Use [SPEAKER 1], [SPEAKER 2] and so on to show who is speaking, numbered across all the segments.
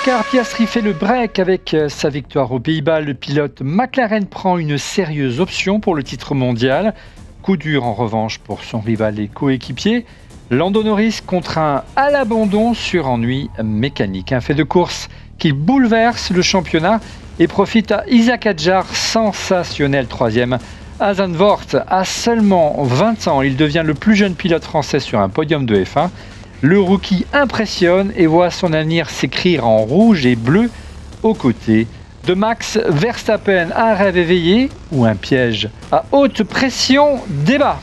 [SPEAKER 1] Oscar Piastri fait le break avec sa victoire aux Pays-Bas. Le pilote McLaren prend une sérieuse option pour le titre mondial. Coup dur en revanche pour son rival et coéquipier. Lando Norris contraint à l'abandon sur ennui mécanique. Un fait de course qui bouleverse le championnat et profite à Isack Hadjar, sensationnel troisième. À Zandvoort, à seulement 20 ans, il devient le plus jeune pilote français sur un podium de F1. Le rookie impressionne et voit son avenir s'écrire en rouge et bleu aux côtés de Max Verstappen. Un rêve éveillé ou un piège à haute pression? Débat.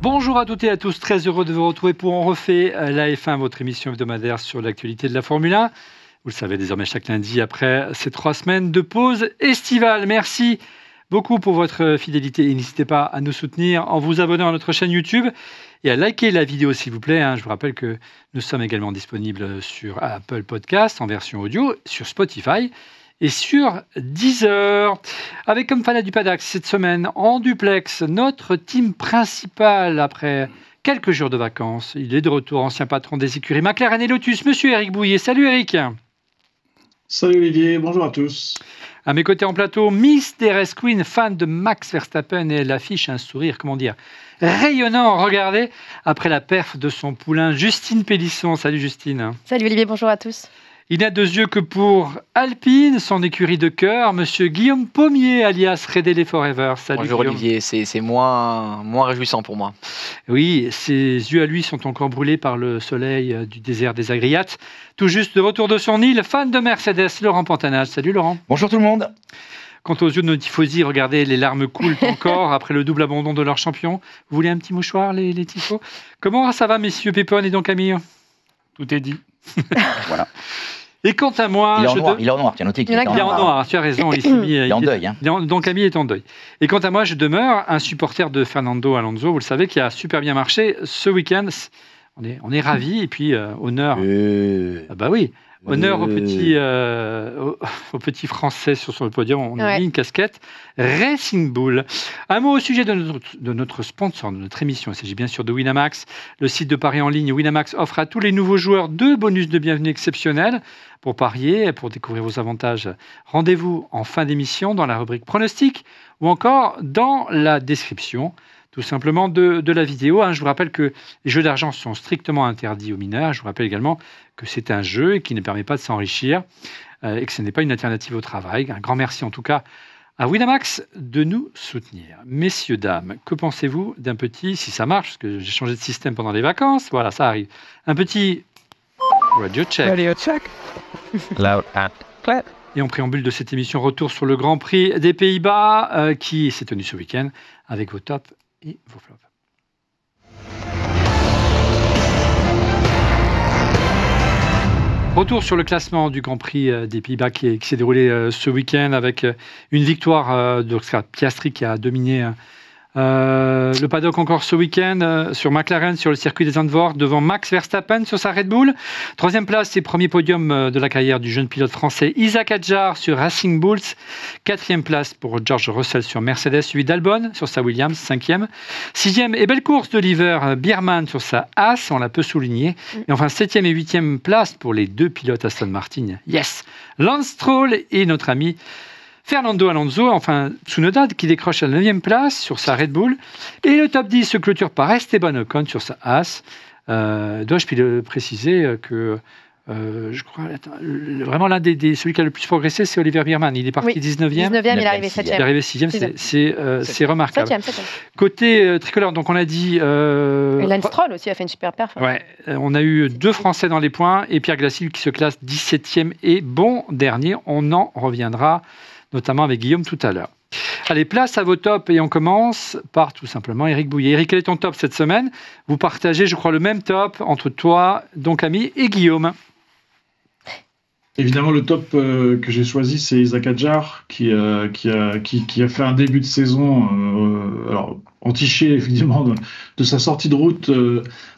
[SPEAKER 1] Bonjour à toutes et à tous, très heureux de vous retrouver pour On refait la F1, votre émission hebdomadaire sur l'actualité de la Formule 1. Vous le savez désormais chaque lundi après ces 3 semaines de pause estivale. Merci beaucoup pour votre fidélité et n'hésitez pas à nous soutenir en vous abonnant à notre chaîne YouTube et à liker la vidéo s'il vous plaît. Je vous rappelle que nous sommes également disponibles sur Apple Podcast en version audio, sur Spotify et sur Deezer. Avec comme fanat du Paddock cette semaine en duplex, notre team principal après quelques jours de vacances. Il est de retour, ancien patron des écuries McLaren et Lotus, monsieur Eric Bouillet. Salut Eric.
[SPEAKER 2] Salut Olivier, bonjour à tous.
[SPEAKER 1] À mes côtés en plateau, Miss DRS Queen, fan de Max Verstappen, et elle affiche un sourire, rayonnant, regardez, après la perf de son poulain, Justine Pélisson. Salut Justine.
[SPEAKER 3] Salut Olivier, bonjour à tous.
[SPEAKER 1] Il n'a 2 yeux que pour Alpine, son écurie de cœur, monsieur Guillaume Pommier, alias Redele Forever. Salut
[SPEAKER 4] bonjour
[SPEAKER 1] Guillaume.
[SPEAKER 4] Olivier, c'est moins réjouissant pour moi.
[SPEAKER 1] Oui, ses yeux à lui sont encore brûlés par le soleil du désert des Agriates. Tout juste de retour de son île, fan de Mercedes, Laurent Pantanage. Salut Laurent.
[SPEAKER 5] Bonjour tout le monde.
[SPEAKER 1] Quant aux yeux de nos tifosi, regardez, les larmes coulent encore après le double abandon de leur champion. Vous voulez un petit mouchoir, les tifos? Comment ça va, messieurs Pépone et Don Camille?
[SPEAKER 2] Tout est dit.
[SPEAKER 5] Voilà.
[SPEAKER 1] Et quant à moi...
[SPEAKER 5] Il est en noir, tiens, notez qu'il est en
[SPEAKER 1] noir. Il est en noir, tu as raison. Il
[SPEAKER 5] est en deuil.
[SPEAKER 1] Don Camille est en deuil. Et quant à moi, je demeure un supporter de Fernando Alonso, vous le savez, qui a super bien marché ce week-end. On est ravis, et puis honneur... Ah bah oui. Honneur aux petits Français sur le podium. On a mis une casquette Racing Bull. Un mot au sujet de notre sponsor, de notre émission. Il s'agit bien sûr de Winamax. Le site de paris en ligne Winamax offre à tous les nouveaux joueurs 2 bonus de bienvenue exceptionnels pour parier et pour découvrir vos avantages. Rendez-vous en fin d'émission dans la rubrique pronostic ou encore dans la description tout simplement de la vidéo. Je vous rappelle que les jeux d'argent sont strictement interdits aux mineurs. Je vous rappelle également que c'est un jeu qui ne permet pas de s'enrichir et que ce n'est pas une alternative au travail. Un grand merci en tout cas à Winamax de nous soutenir. Messieurs, dames, que pensez-vous d'un petit, si ça marche, parce que j'ai changé de système pendant les vacances, voilà, ça arrive, un petit radio check.
[SPEAKER 6] Radio check. Loud and clear.
[SPEAKER 1] Et en préambule de cette émission, retour sur le Grand Prix des Pays-Bas qui s'est tenu ce week-end avec vos tops et vos flops. Retour sur le classement du Grand Prix des Pays-Bas qui s'est déroulé ce week-end avec une victoire d'Oscar Piastri qui a dominé le paddock encore ce week-end sur McLaren sur le circuit des Zandvoort devant Max Verstappen sur sa Red Bull. 3e place et premier podium de la carrière du jeune pilote français Isack Hadjar sur Racing Bulls. 4e place pour George Russell sur Mercedes, suivi d'Albon sur sa Williams. 5e. 6e et belle course d'Oliver Biermann sur sa Haas, on l'a peu souligné. Et enfin 7e et 8e place pour les 2 pilotes Aston Martin. Yes, Lance Stroll et notre ami Fernando Alonso, enfin Tsunoda qui décroche la 9e place sur sa Red Bull. Et le top 10 se clôture par Esteban Ocon sur sa Haas. Dois-je préciser que je crois, vraiment celui qui a le plus progressé, c'est Oliver Biermann. Il est parti 19e.
[SPEAKER 3] 19e, il est arrivé 7e.
[SPEAKER 1] Il est arrivé 6e, c'est remarquable.
[SPEAKER 3] 7e.
[SPEAKER 1] Côté tricolore, donc on a dit...
[SPEAKER 3] Et Lance Stroll aussi a fait une super perf.
[SPEAKER 1] Ouais, on a eu 2 Français dans les points et Pierre Gasly qui se classe 17e et bon dernier. On en reviendra notamment avec Guillaume tout à l'heure. Allez, place à vos tops et on commence par tout simplement Eric Bouillet. Eric, quel est ton top cette semaine? Vous partagez, je crois, le même top entre toi, Don Camille et Guillaume.
[SPEAKER 2] Évidemment, le top que j'ai choisi, c'est Isack Hadjar qui a fait un début de saison entiché évidemment de sa sortie de route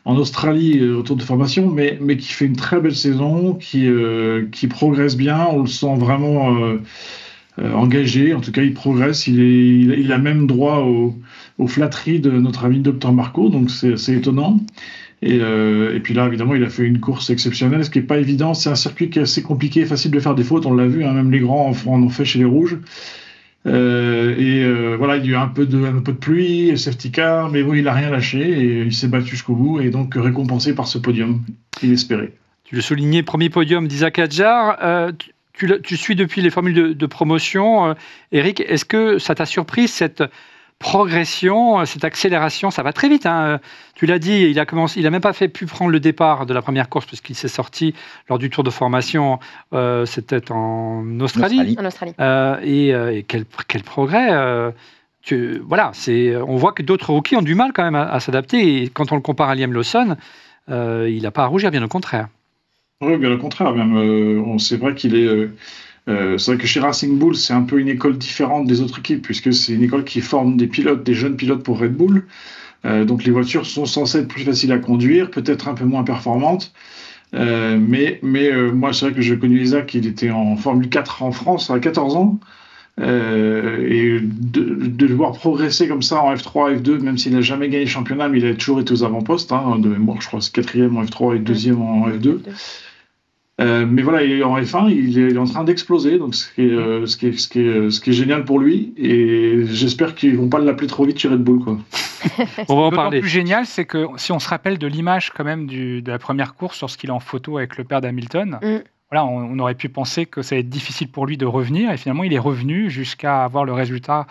[SPEAKER 2] en Australie autour de formation, mais qui fait une très belle saison, qui progresse bien. On le sent vraiment engagé. En tout cas, il progresse. Il a même droit aux flatteries de notre ami Dr Marco, donc c'est étonnant. Et puis là, évidemment, il a fait une course exceptionnelle, ce qui n'est pas évident. C'est un circuit qui est assez compliqué et facile de faire des fautes. On l'a vu, hein, même les grands en ont fait chez les rouges. Voilà, il y a eu un peu de pluie, safety car, mais bon, il n'a rien lâché et il s'est battu jusqu'au bout et donc récompensé par ce podium inespéré.
[SPEAKER 1] Tu le soulignais, premier podium d'Isaac Hadjar. Tu suis depuis les formules de promotion. Eric, est-ce que ça t'a surpris cette progression, cette accélération? Ça va très vite, hein. Tu l'as dit, il a même pas pu prendre le départ de la première course puisqu'il s'est sorti lors du tour de formation. C'était en Australie.
[SPEAKER 3] En Australie.
[SPEAKER 1] Et quel progrès. Voilà, on voit que d'autres rookies ont du mal quand même à s'adapter. Et quand on le compare à Liam Lawson, il n'a pas à rougir, bien au contraire.
[SPEAKER 2] Oui, bien au contraire. Même, c'est vrai qu'il est. C'est vrai que chez Racing Bull, c'est un peu une école différente des autres équipes, puisque c'est une école qui forme des jeunes pilotes pour Red Bull. Donc les voitures sont censées être plus faciles à conduire, peut-être un peu moins performantes. Mais moi, c'est vrai que j'ai connu Isaac, il était en Formule 4 en France à 14 ans. Et de le voir progresser comme ça en F3, F2, même s'il n'a jamais gagné le championnat, mais il a toujours été aux avant-postes. Hein, de mémoire, je crois que c'est 4e en F3 et 2e en F2. Mais voilà, il est en F1, il est en train d'exploser, donc ce qui est génial pour lui, et j'espère qu'ils ne vont pas l'appeler trop vite chez Red Bull, quoi.
[SPEAKER 1] On va en
[SPEAKER 7] D'autant
[SPEAKER 1] parler.
[SPEAKER 7] plus génial, c'est que si on se rappelle de l'image quand même de la première course lorsqu'il est en photo avec le père d'Hamilton, voilà, on aurait pu penser que ça allait être difficile pour lui de revenir, et finalement il est revenu jusqu'à avoir le résultat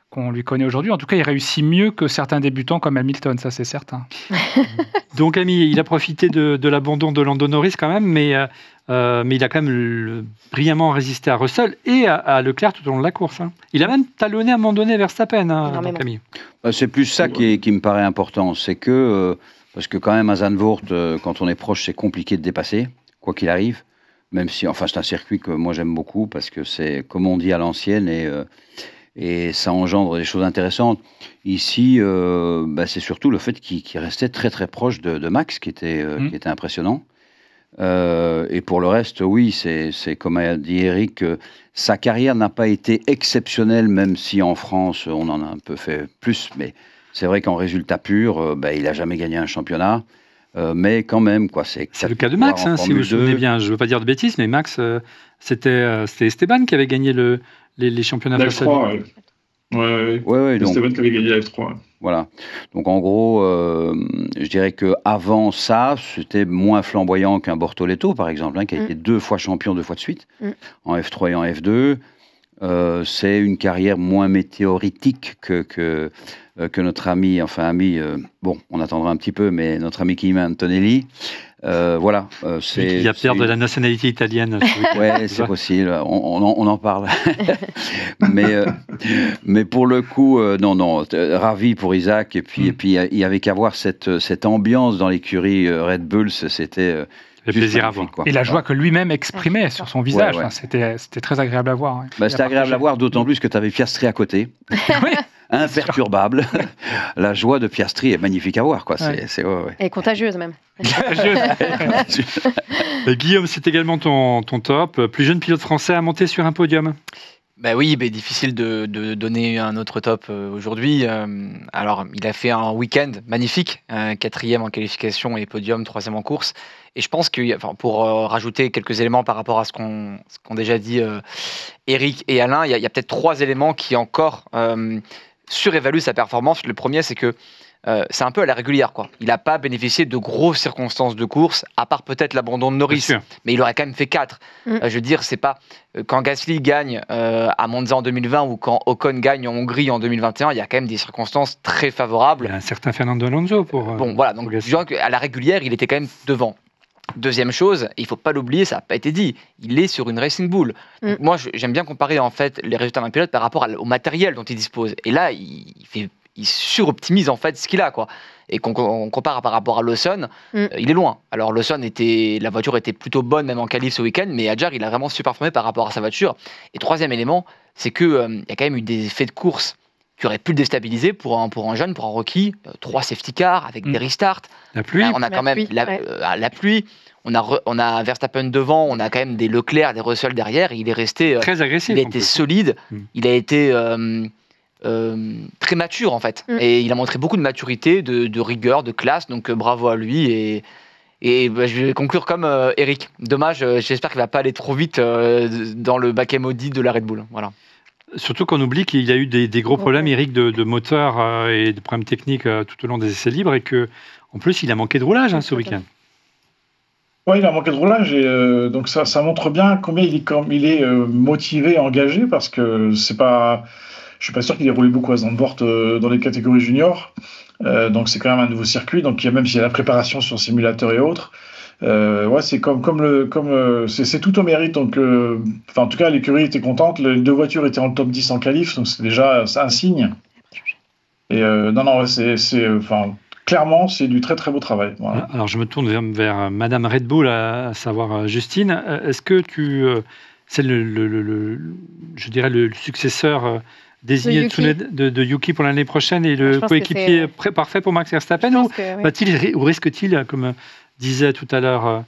[SPEAKER 7] qu'on lui connaît aujourd'hui. En tout cas, il réussit mieux que certains débutants comme Hamilton, ça c'est certain.
[SPEAKER 1] Donc, Ami, il a profité de l'abandon de Lando Norris quand même, mais il a quand même brillamment résisté à Russell et à Leclerc tout au long de la course. Hein. Il a même talonné à un moment donné Verstappen, hein, donc, Ami.
[SPEAKER 8] C'est plus ça qui me paraît important, c'est que, parce que quand même à Zandvoort, quand on est proche, c'est compliqué de dépasser, quoi qu'il arrive, même si, enfin, c'est un circuit que moi j'aime beaucoup, parce que c'est, comme on dit, à l'ancienne, et ça engendre des choses intéressantes. Ici, c'est surtout le fait qu'il restait très très proche de Max, qui était impressionnant. Et pour le reste, oui, c'est comme a dit Eric, sa carrière n'a pas été exceptionnelle, même si en France, on en a un peu fait plus. Mais c'est vrai qu'en résultat pur, il n'a jamais gagné un championnat. Mais quand même, quoi. C'est
[SPEAKER 1] le cas de Max, hein, si vous vous souvenez bien. Je ne veux pas dire de bêtises, mais Max, c'était Esteban qui avait gagné les championnats
[SPEAKER 2] la F3,
[SPEAKER 1] ouais.
[SPEAKER 2] Donc Esteban qui avait gagné la F3.
[SPEAKER 8] Voilà. Donc en gros, je dirais qu'avant ça, c'était moins flamboyant qu'un Bortoletto, par exemple, hein, qui a été 2 fois champion 2 fois de suite, en F3 et en F2. C'est une carrière moins météoritique que notre ami, bon, on attendra un petit peu, mais notre ami Kimi Antonelli. Voilà.
[SPEAKER 1] Il a perdu de la nationalité italienne.
[SPEAKER 8] Ouais, c'est possible. On en parle. mais pour le coup, non, ravi pour Isaac. Et puis il y avait qu'à voir cette ambiance dans l'écurie Red Bull. C'était
[SPEAKER 1] plaisir à voir.
[SPEAKER 8] Quoi.
[SPEAKER 7] Et la joie que lui-même exprimait sur son visage. Ouais. Enfin, c'était très agréable à voir. Hein.
[SPEAKER 8] C'était agréable à voir, d'autant plus que tu avais Piastri à côté.
[SPEAKER 7] Oui.
[SPEAKER 8] Imperturbable. La joie de Piastri est magnifique à voir, quoi. C'est
[SPEAKER 3] Et contagieuse même.
[SPEAKER 1] Guillaume, c'est également ton top. Plus jeune pilote français à monter sur un podium.
[SPEAKER 4] Oui, difficile de donner un autre top aujourd'hui. Alors, il a fait un week-end magnifique, 4e en qualification et podium, 3e en course. Et je pense que, pour rajouter quelques éléments par rapport à ce qu'ont déjà dit Eric et Alain, il y a peut-être 3 éléments qui encore surévaluent sa performance. Le premier, c'est que c'est un peu à la régulière, quoi. Il n'a pas bénéficié de grosses circonstances de course, à part peut-être l'abandon de Norris. Mais il aurait quand même fait 4. Je veux dire, c'est pas quand Gasly gagne à Monza en 2020 ou quand Ocon gagne en Hongrie en 2021, il y a quand même des circonstances très favorables.
[SPEAKER 1] Il y a un certain Fernando Alonso pour.
[SPEAKER 4] Bon, voilà. Donc, je dirais qu'à la régulière, il était quand même devant. Deuxième chose, il ne faut pas l'oublier, ça n'a pas été dit, il est sur une Racing Bull. Donc, moi, j'aime bien comparer en fait les résultats d'un pilote par rapport au matériel dont il dispose. Et là, il suroptimise en fait ce qu'il a, quoi. Et qu'on compare par rapport à Lawson, il est loin. Alors Lawson la voiture était plutôt bonne même en qualif ce week-end, mais Hadjar il a vraiment su performer par rapport à sa voiture. Et troisième élément, c'est que y a quand même eu des effets de course qui auraient pu le déstabiliser pour un jeune, pour un rookie. 3 safety cars avec des restarts.
[SPEAKER 1] La pluie.
[SPEAKER 4] On a quand même la pluie. On a Verstappen devant, on a quand même des Leclerc, des Russell derrière. Et il est resté
[SPEAKER 1] très agressif.
[SPEAKER 4] Il a été solide. Il a été très mature en fait. Et il a montré beaucoup de maturité, de rigueur, de classe, donc bravo à lui. Et je vais conclure comme Eric. Dommage, j'espère qu'il ne va pas aller trop vite dans le baquet maudit de la Red Bull. Voilà.
[SPEAKER 1] Surtout qu'on oublie qu'il y a eu des gros problèmes, Eric, de moteur et de problèmes techniques tout au long des essais libres et qu'en plus, il a manqué de roulage ce week-end.
[SPEAKER 2] Oui, il a manqué de roulage et donc ça montre bien combien il est motivé, engagé, parce que c'est pas, je suis pas sûr qu'il ait roulé beaucoup à Zandvoort dans les catégories juniors. Donc c'est quand même un nouveau circuit, donc même s'il y a la préparation sur simulateur et autres. Ouais, c'est c'est tout au mérite. Donc, en tout cas, l'écurie était contente. Les 2 voitures étaient en top 10 en qualif, donc c'est déjà un signe. Et non, clairement, c'est du très très beau travail. Voilà.
[SPEAKER 1] Alors, je me tourne vers Madame Red Bull, à savoir Justine. Est-ce que c'est je dirais le successeur désigné de Yuki pour l'année prochaine et le coéquipier parfait pour Max Verstappen, ou risque-t-il, comme disait tout à l'heure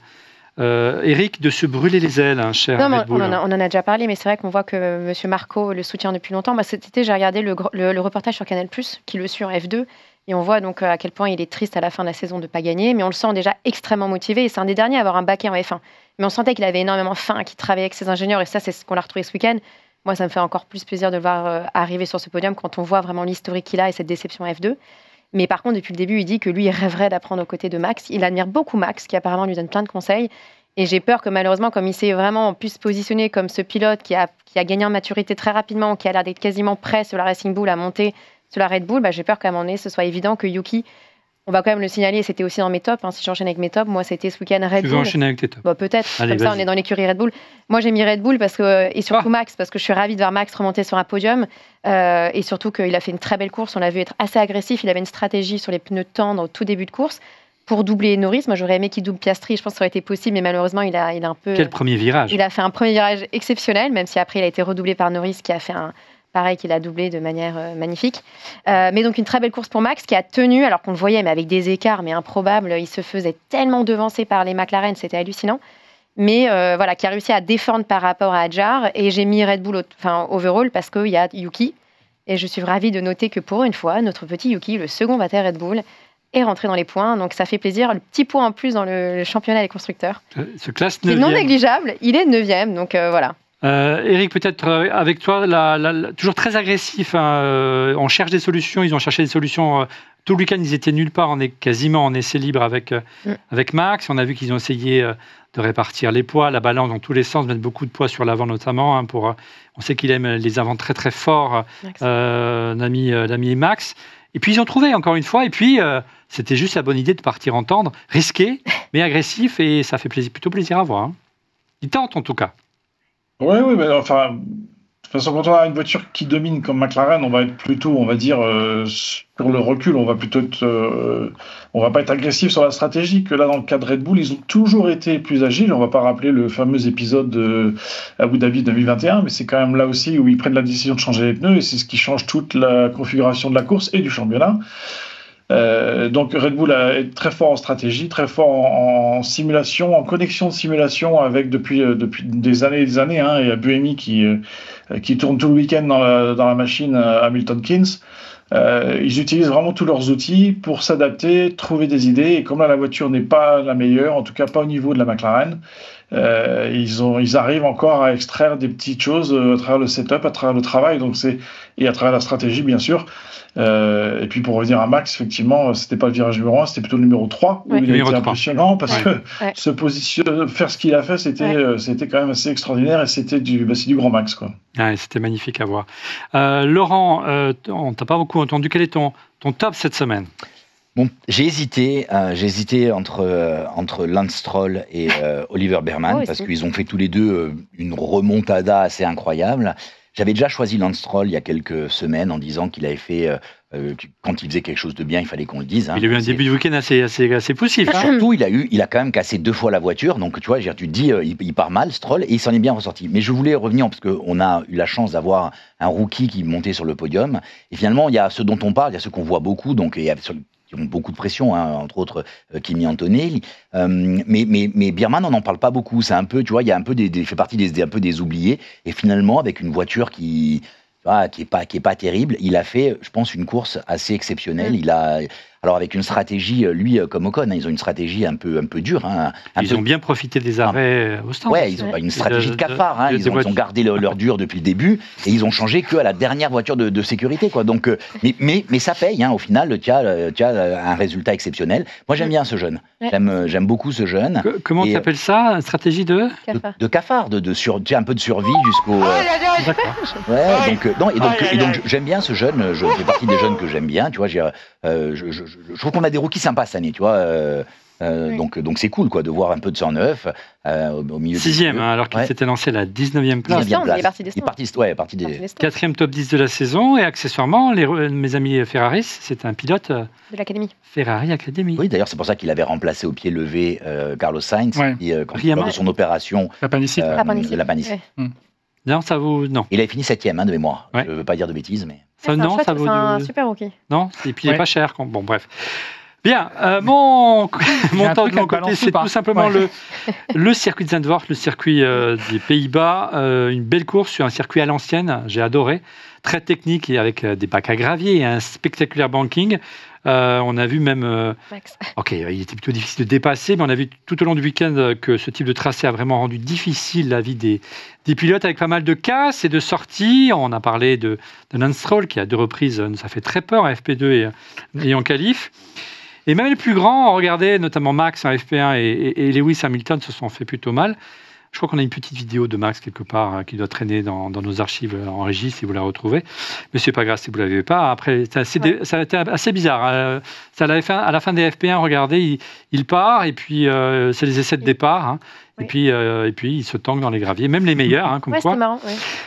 [SPEAKER 1] Eric, de se brûler les ailes, cher Red Bull?
[SPEAKER 3] On en a déjà parlé, mais c'est vrai qu'on voit que M. Marco le soutient depuis longtemps. Cet été, j'ai regardé le reportage sur Canal+, qui le suit en F2, et on voit donc à quel point il est triste à la fin de la saison de ne pas gagner, mais on le sent déjà extrêmement motivé, et c'est un des derniers à avoir un baquet en F1. Mais on sentait qu'il avait énormément faim, qu'il travaillait avec ses ingénieurs, et ça, c'est ce qu'on a retrouvé ce week-end. Moi, ça me fait encore plus plaisir de le voir arriver sur ce podium quand on voit vraiment l'historique qu'il a et cette déception F2. Mais par contre, depuis le début, il dit que lui, il rêverait d'apprendre aux côtés de Max. Il admire beaucoup Max, qui apparemment lui donne plein de conseils. Et j'ai peur que malheureusement, comme il s'est vraiment pu se positionner comme ce pilote qui a gagné en maturité très rapidement, qui a l'air d'être quasiment prêt sur la Racing Bull à monter sur la Red Bull, j'ai peur qu'à un moment donné, ce soit évident que Yuki, on va quand même le signaler, c'était aussi dans mes tops, si j'enchaîne avec mes tops, moi c'était ce week-end Red Bull.
[SPEAKER 1] Tu veux enchaîner avec tes tops?
[SPEAKER 3] Peut-être, comme ça on est dans l'écurie Red Bull. Moi j'ai mis Red Bull et surtout Max, parce que je suis ravie de voir Max remonter sur un podium, et surtout qu'il a fait une très belle course, on l'a vu être assez agressif, il avait une stratégie sur les pneus tendres au tout début de course, pour doubler Norris. Moi j'aurais aimé qu'il double Piastri, je pense que ça aurait été possible, mais malheureusement il a un peu...
[SPEAKER 1] Quel premier virage!
[SPEAKER 3] Il a fait un premier virage exceptionnel, même si après il a été redoublé par Norris qui a fait pareil, qu'il a doublé de manière magnifique. Mais donc une très belle course pour Max qui a tenu, alors qu'on le voyait, mais avec des écarts mais improbables. Il se faisait tellement devancer par les McLaren, c'était hallucinant. Mais qui a réussi à défendre par rapport à Adjar. Et j'ai mis Red Bull overall parce qu'il y a Yuki. Et je suis ravie de noter que pour une fois, notre petit Yuki, le second batteur Red Bull, est rentré dans les points. Donc ça fait plaisir. Le petit point en plus dans le championnat des constructeurs.
[SPEAKER 1] Ce classe 9e.
[SPEAKER 3] C'est non négligeable. Il est 9e. Donc voilà.
[SPEAKER 1] Eric, peut-être avec toi, toujours très agressif, on cherche des solutions, ils ont cherché des solutions, tout le week-end ils étaient nulle part, on est quasiment en essai libre avec Max, on a vu qu'ils ont essayé de répartir les poids, la balance dans tous les sens, mettre beaucoup de poids sur l'avant notamment, on sait qu'il aime les avants très très forts, l'ami Max, et puis ils ont trouvé encore une fois, et puis c'était juste la bonne idée de partir en tendre, risqué, mais agressif, et ça fait plutôt plaisir à voir. Ils tentent en tout cas.
[SPEAKER 2] Oui, mais de toute façon, quand on a une voiture qui domine comme McLaren, on va être plutôt, on va dire, sur le recul, on va pas être agressif sur la stratégie. Que là, dans le cas de Red Bull, ils ont toujours été plus agiles. On va pas rappeler le fameux épisode de Abu Dhabi 2021, mais c'est quand même là aussi où ils prennent la décision de changer les pneus, et c'est ce qui change toute la configuration de la course et du championnat. Donc Red Bull est très fort en stratégie, très fort en simulation, en connexion de simulation avec depuis des années et des années. Il y a Buemi qui tourne tout le week-end dans la machine Hamilton Keynes. Ils utilisent vraiment tous leurs outils pour s'adapter, trouver des idées. Et comme là la voiture n'est pas la meilleure, en tout cas pas au niveau de la McLaren, ils arrivent encore à extraire des petites choses à travers le setup, à travers le travail, et à travers la stratégie bien sûr. Et puis pour revenir à Max, effectivement, c'était pas le virage numéro 1, c'était plutôt le numéro 3, où il a été impressionnant parce que se positionner, faire ce qu'il a fait, c'était quand même assez extraordinaire, et c'était du grand Max, quoi.
[SPEAKER 1] C'était magnifique à voir. Laurent, on t'a pas beaucoup entendu. Quel est ton top cette semaine?
[SPEAKER 5] Bon, j'ai hésité entre Lance Stroll et Oliver Behrman, parce qu'ils ont fait tous les deux une remontada assez incroyable. J'avais déjà choisi Lance Stroll il y a quelques semaines en disant qu'il avait fait, quand il faisait quelque chose de bien, il fallait qu'on le dise.
[SPEAKER 1] Il a eu un début de week-end assez poussif.
[SPEAKER 5] Surtout, il a quand même cassé 2 fois la voiture, donc tu vois, tu te dis, il part mal, Stroll, et il s'en est bien ressorti. Mais je voulais revenir, parce qu'on a eu la chance d'avoir un rookie qui montait sur le podium, et finalement, il y a ceux dont on parle, il y a ceux qu'on voit beaucoup, donc qui ont beaucoup de pression, entre autres Kimi Antonelli. Mais Behrman, on n'en parle pas beaucoup. C'est un peu, tu vois, il fait partie un peu des oubliés. Et finalement, avec une voiture qui qui est pas terrible. Il a fait, je pense, une course assez exceptionnelle. Alors avec une stratégie, lui comme Ocon, ils ont une stratégie un peu dure.
[SPEAKER 1] Ils ont bien profité des arrêts au stand.
[SPEAKER 5] Ouais, ils ont une stratégie de cafard. Ils ont gardé leur dur depuis le début et ils ont changé qu'à la dernière voiture de sécurité, quoi. Donc, mais ça paye. Au final, tu as un résultat exceptionnel. Moi, j'aime bien ce jeune. J'aime beaucoup ce jeune.
[SPEAKER 1] Comment tu appelles ça? Stratégie de
[SPEAKER 5] cafard, un peu de survie jusqu'au.
[SPEAKER 1] D'accord.
[SPEAKER 5] Donc j'aime bien ce jeune. Je fais partie des jeunes que j'aime bien. Tu vois, je trouve qu'on a des rookies sympas cette année, tu vois. Donc c'est cool, quoi, de voir un peu de 109 au milieu.
[SPEAKER 1] 6e, alors qu'il s'était lancé à la 19e place.
[SPEAKER 3] Il est parti des stands.
[SPEAKER 5] Il est parti des
[SPEAKER 1] 4e top 10 de la saison, et accessoirement, mes amis Ferrari, c'est un pilote
[SPEAKER 3] de l'Académie.
[SPEAKER 1] Ferrari Academy.
[SPEAKER 5] Oui, d'ailleurs, c'est pour ça qu'il avait remplacé au pied levé Carlos Sainz, quand lors de son opération.
[SPEAKER 7] L'appendicite.
[SPEAKER 5] L'appendicite.
[SPEAKER 1] Non, ça vaut. Non.
[SPEAKER 5] Il avait fini 7e de mémoire. Je ne veux pas dire de bêtises, mais.
[SPEAKER 1] Ça vaut.
[SPEAKER 3] C'est un super rookie.
[SPEAKER 1] Non, et puis il n'est pas cher. Bon, bref. Bien, mon temps de mon côté, c'est tout simplement le circuit de Zandvoort, le circuit des Pays-Bas. Une belle course sur un circuit à l'ancienne, j'ai adoré. Très technique et avec des bacs à gravier et un spectaculaire banking. On a vu même... il était plutôt difficile de dépasser, mais on a vu tout au long du week-end que ce type de tracé a vraiment rendu difficile la vie des pilotes avec pas mal de casses et de sorties. On a parlé de Lance Stroll qui, à 2 reprises, nous a fait très peur en FP2 et en qualif. Et même les plus grands, regardez, notamment Max en FP1 et Lewis Hamilton se sont fait plutôt mal. Je crois qu'on a une petite vidéo de Max quelque part qui doit traîner dans nos archives en régie si vous la retrouvez. Mais c'est pas grave si vous ne l'avez pas. Après, ça a été assez bizarre. Ça l'avait fait à la fin des FP1, regardez, il part et puis c'est les essais de départ. Et puis il se tangue dans les graviers, même les meilleurs. Comme quoi.
[SPEAKER 3] Marrant,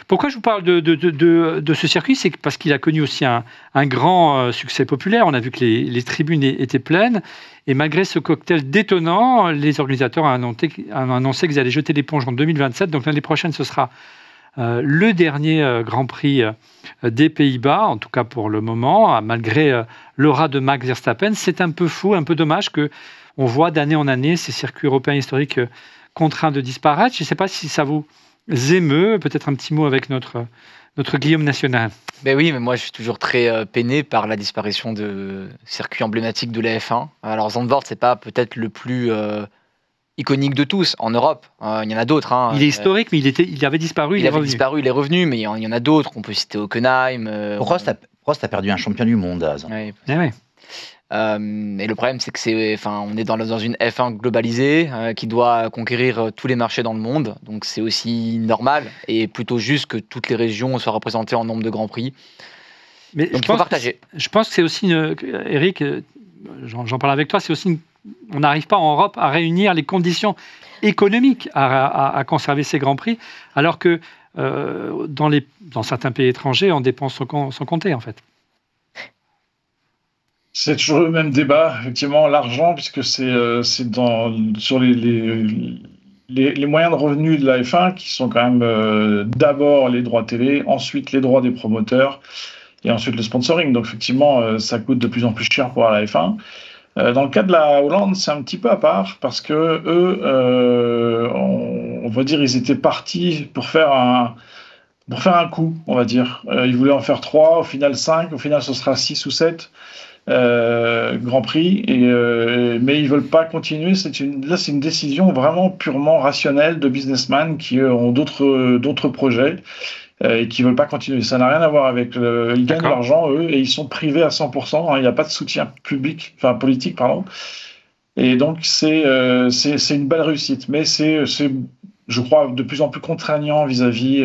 [SPEAKER 1] Pourquoi je vous parle de ce circuit? C'est parce qu'il a connu aussi un grand succès populaire. On a vu que les tribunes étaient pleines. Et malgré ce cocktail détonnant, les organisateurs ont annoncé qu'ils allaient jeter l'éponge en 2027. Donc l'année prochaine, ce sera le dernier Grand Prix des Pays-Bas, en tout cas pour le moment, malgré l'aura de Max Verstappen. C'est un peu fou, un peu dommage qu'on voit d'année en année ces circuits européens historiques contraints de disparaître. Je ne sais pas si ça vous émeut. Peut-être un petit mot avec notre Guillaume national.
[SPEAKER 4] Ben oui, mais moi je suis toujours très peiné par la disparition de circuits emblématiques de la F1. Alors Zandvoort, c'est pas peut-être le plus iconique de tous en Europe. Il y en a d'autres.
[SPEAKER 1] Il est historique, mais il avait disparu.
[SPEAKER 4] Il est revenu, mais il y en a d'autres. On peut citer Hockenheim.
[SPEAKER 5] Prost a perdu un champion du monde à Zandvoort.
[SPEAKER 4] Et le problème, c'est que on est dans une F1 globalisée qui doit conquérir tous les marchés dans le monde. Donc c'est aussi normal et plutôt juste que toutes les régions soient représentées en nombre de grands prix.
[SPEAKER 1] Mais
[SPEAKER 4] donc il faut partager.
[SPEAKER 1] Je pense que c'est aussi, Eric, j'en parle avec toi, c'est aussi on n'arrive pas en Europe à réunir les conditions économiques à conserver ces grands prix, alors que dans certains pays étrangers, on dépense sans compter en fait.
[SPEAKER 2] C'est toujours le même débat, effectivement, l'argent, puisque c'est sur les moyens de revenus de la F1 qui sont quand même d'abord les droits télé, ensuite les droits des promoteurs et ensuite le sponsoring. Donc effectivement, ça coûte de plus en plus cher pour la F1. Dans le cas de la Hollande, c'est un petit peu à part parce que eux, on va dire, ils étaient partis pour faire un coup, on va dire. Ils voulaient en faire 3, au final 5, au final ce sera 6 ou 7. Grand Prix, mais ils veulent pas continuer. Là, c'est une décision vraiment purement rationnelle de businessmen qui ont d'autres projets et qui veulent pas continuer. Ça n'a rien à voir avec ils gagnent de l'argent eux et ils sont privés à 100%. Il n'y a pas de soutien politique, pardon. Et donc c'est une belle réussite, mais c'est je crois, de plus en plus contraignant vis-à-vis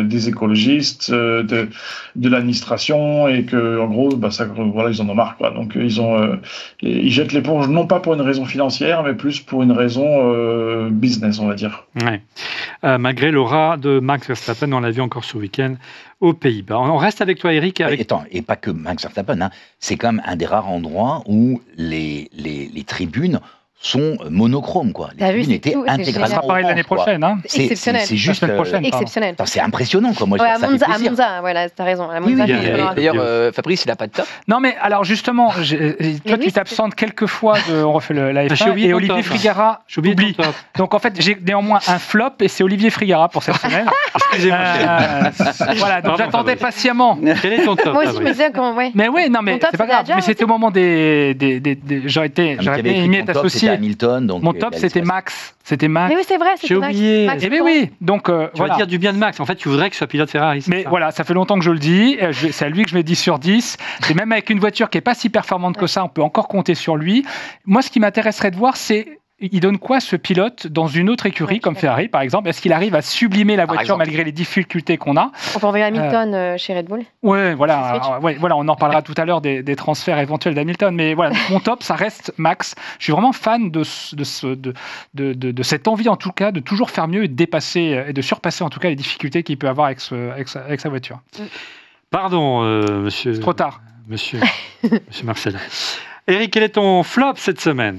[SPEAKER 2] des écologistes, de l'administration, et que, en gros, ils en ont marre, quoi. Donc, ils jettent l'éponge, non pas pour une raison financière, mais plus pour une raison business, on va dire.
[SPEAKER 1] Ouais. Malgré l'aura de Max Verstappen, on l'a vu encore ce week-end aux Pays-Bas. On reste avec toi, Eric.
[SPEAKER 5] Et pas que Max Verstappen, c'est quand même un des rares endroits où les tribunes sont monochromes, quoi. Les tribunes étaient intégralement.
[SPEAKER 7] Ça sera pareil l'année prochaine, hein.
[SPEAKER 5] C'est
[SPEAKER 3] exceptionnel.
[SPEAKER 5] C'est juste
[SPEAKER 3] exceptionnel.
[SPEAKER 5] C'est impressionnant, quoi. Moi,
[SPEAKER 3] Ouais,
[SPEAKER 5] ça fait
[SPEAKER 3] à
[SPEAKER 5] plaisir.
[SPEAKER 3] Monza, voilà, t'as raison.
[SPEAKER 4] D'ailleurs, Fabrice, il n'a pas de top.
[SPEAKER 7] Non, mais alors justement, toi, tu t'absentes quelques fois on refait la F1, et Olivier Frigara, j'oublie. Donc en fait, j'ai néanmoins un flop, et c'est Olivier Frigara pour cette semaine.
[SPEAKER 1] Excusez-moi.
[SPEAKER 7] Voilà, donc j'attendais patiemment.
[SPEAKER 1] Quel est ton top?
[SPEAKER 3] Moi aussi, je me disais quand. Ouais.
[SPEAKER 7] Mais oui, non, mais c'est pas grave. Mais c'était au moment des. J'aurais aimé t'associer. Mon top, c'était Max. C'était Max.
[SPEAKER 3] Mais oui, c'est vrai, c'était
[SPEAKER 1] Max. J'ai oublié.
[SPEAKER 7] Eh bien oui, donc
[SPEAKER 1] tu vas dire du bien de Max. En fait, tu voudrais que ce soit pilote Ferrari.
[SPEAKER 7] Mais voilà, ça fait longtemps que je le dis. C'est à lui que je mets 10 sur 10. Et même avec une voiture qui n'est pas si performante que ça, on peut encore compter sur lui. Moi, ce qui m'intéresserait de voir, c'est il donne quoi ce pilote dans une autre écurie comme Ferrari, par exemple? Est-ce qu'il arrive à sublimer la voiture malgré les difficultés qu'on a?
[SPEAKER 3] On peut envoyer Hamilton chez Red Bull.
[SPEAKER 7] Ouais, voilà, on en reparlera tout à l'heure des transferts éventuels d'Hamilton. Mais voilà, mon top, ça reste Max. Je suis vraiment fan de cette envie, en tout cas, de toujours faire mieux et de dépasser et de surpasser, en tout cas, les difficultés qu'il peut avoir avec sa voiture.
[SPEAKER 1] Pardon, monsieur.
[SPEAKER 7] C'est trop tard.
[SPEAKER 1] Monsieur Marcel. Eric, quel est ton flop cette semaine?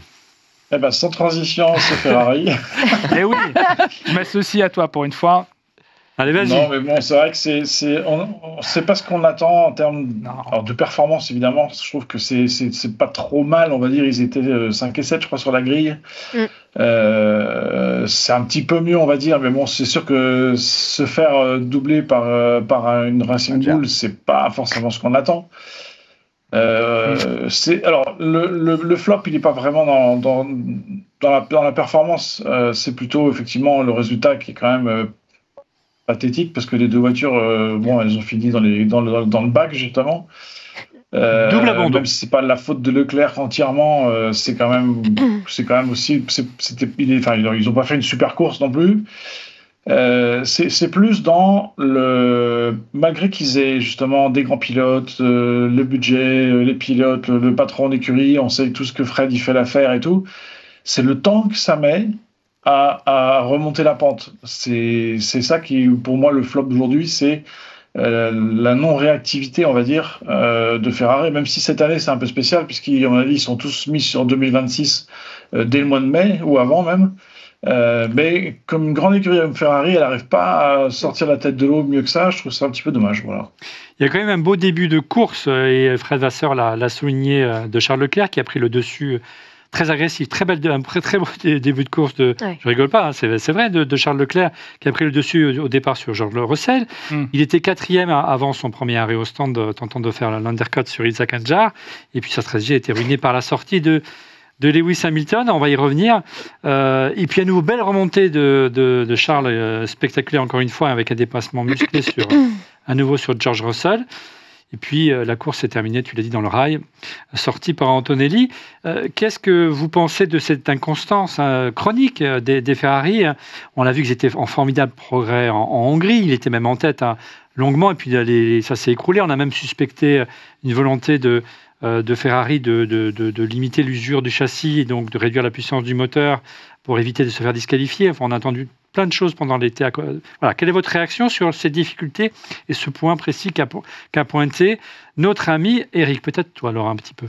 [SPEAKER 2] Eh ben, sans transition, c'est Ferrari.
[SPEAKER 7] Eh oui, je m'associe à toi pour une fois.
[SPEAKER 1] Allez, vas-y.
[SPEAKER 2] Non, mais bon, c'est vrai que c'est pas ce qu'on attend en termes de performance, évidemment. Je trouve que c'est pas trop mal, on va dire. Ils étaient 5 et 7, je crois, sur la grille. C'est un petit peu mieux, on va dire. Mais bon, c'est sûr que se faire doubler par une Racing Bull, c'est pas forcément ce qu'on attend. Alors le flop, il n'est pas vraiment dans la performance, c'est plutôt effectivement le résultat qui est quand même pathétique, parce que les deux voitures, elles ont fini dans le bac justement.
[SPEAKER 1] Double abandon.
[SPEAKER 2] Même si c'est pas la faute de Leclerc entièrement, c'est quand même aussi, ils ont pas fait une super course non plus. C'est plus dans malgré qu'ils aient justement des grands pilotes, le budget, les pilotes, le patron d'écurie, on sait tout ce que Fred il fait l'affaire et tout, c'est le temps que ça met à remonter la pente. C'est ça qui, pour moi, le flop d'aujourd'hui, c'est la non-réactivité, on va dire, de Ferrari, même si cette année c'est un peu spécial, puisqu'à mon avis ils sont tous mis sur 2026 dès le mois de mai, ou avant même. Mais comme une grande écurie comme Ferrari, elle n'arrive pas à sortir la tête de l'eau mieux que ça. Je trouve ça un petit peu dommage. Voilà.
[SPEAKER 1] Il y a quand même un beau début de course, et Fred Vasseur l'a souligné, de Charles Leclerc, qui a pris le dessus très agressif, un très beau début de course. Je rigole pas, hein, c'est vrai, de Charles Leclerc, qui a pris le dessus au départ sur George Russell. Il était 4e avant son premier arrêt au stand, tentant de faire l'undercut sur Isaac Hadjar, et puis sa stratégie a été ruinée par la sortie de Lewis Hamilton, on va y revenir. Et puis à nouveau, belle remontée de Charles, spectaculaire encore une fois, avec un dépassement musclé à nouveau sur George Russell. Et puis la course s'est terminée, tu l'as dit, dans le rail, sortie par Antonelli. Qu'est-ce que vous pensez de cette inconstance chronique des Ferrari? On l'a vu qu'ils étaient en formidable progrès en Hongrie, il était même en tête longuement, et puis ça s'est écroulé. On a même suspecté une volonté de Ferrari de limiter l'usure du châssis et donc de réduire la puissance du moteur pour éviter de se faire disqualifier. Enfin, on a entendu plein de choses pendant l'été. Voilà. Quelle est votre réaction sur ces difficultés et ce point précis qu'a pointé notre ami Eric? Peut-être toi, Laura, un petit peu.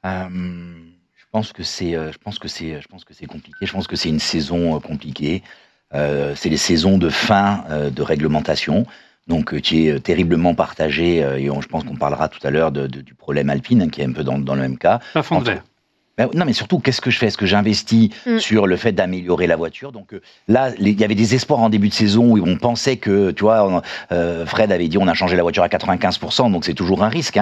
[SPEAKER 5] Je pense que c'est compliqué. Je pense que c'est une saison compliquée. C'est les saisons de fin de réglementation. Donc, qui est terriblement partagé, et je pense qu'on parlera tout à l'heure du problème Alpine, qui est un peu dans le même cas.
[SPEAKER 1] Pas fond de verre.
[SPEAKER 5] Non, mais surtout, qu'est-ce que je fais? Est-ce que j'investis sur le fait d'améliorer la voiture? Donc là, il y avait des espoirs en début de saison où on pensait que, tu vois, Fred avait dit on a changé la voiture à 95%, donc c'est toujours un risque.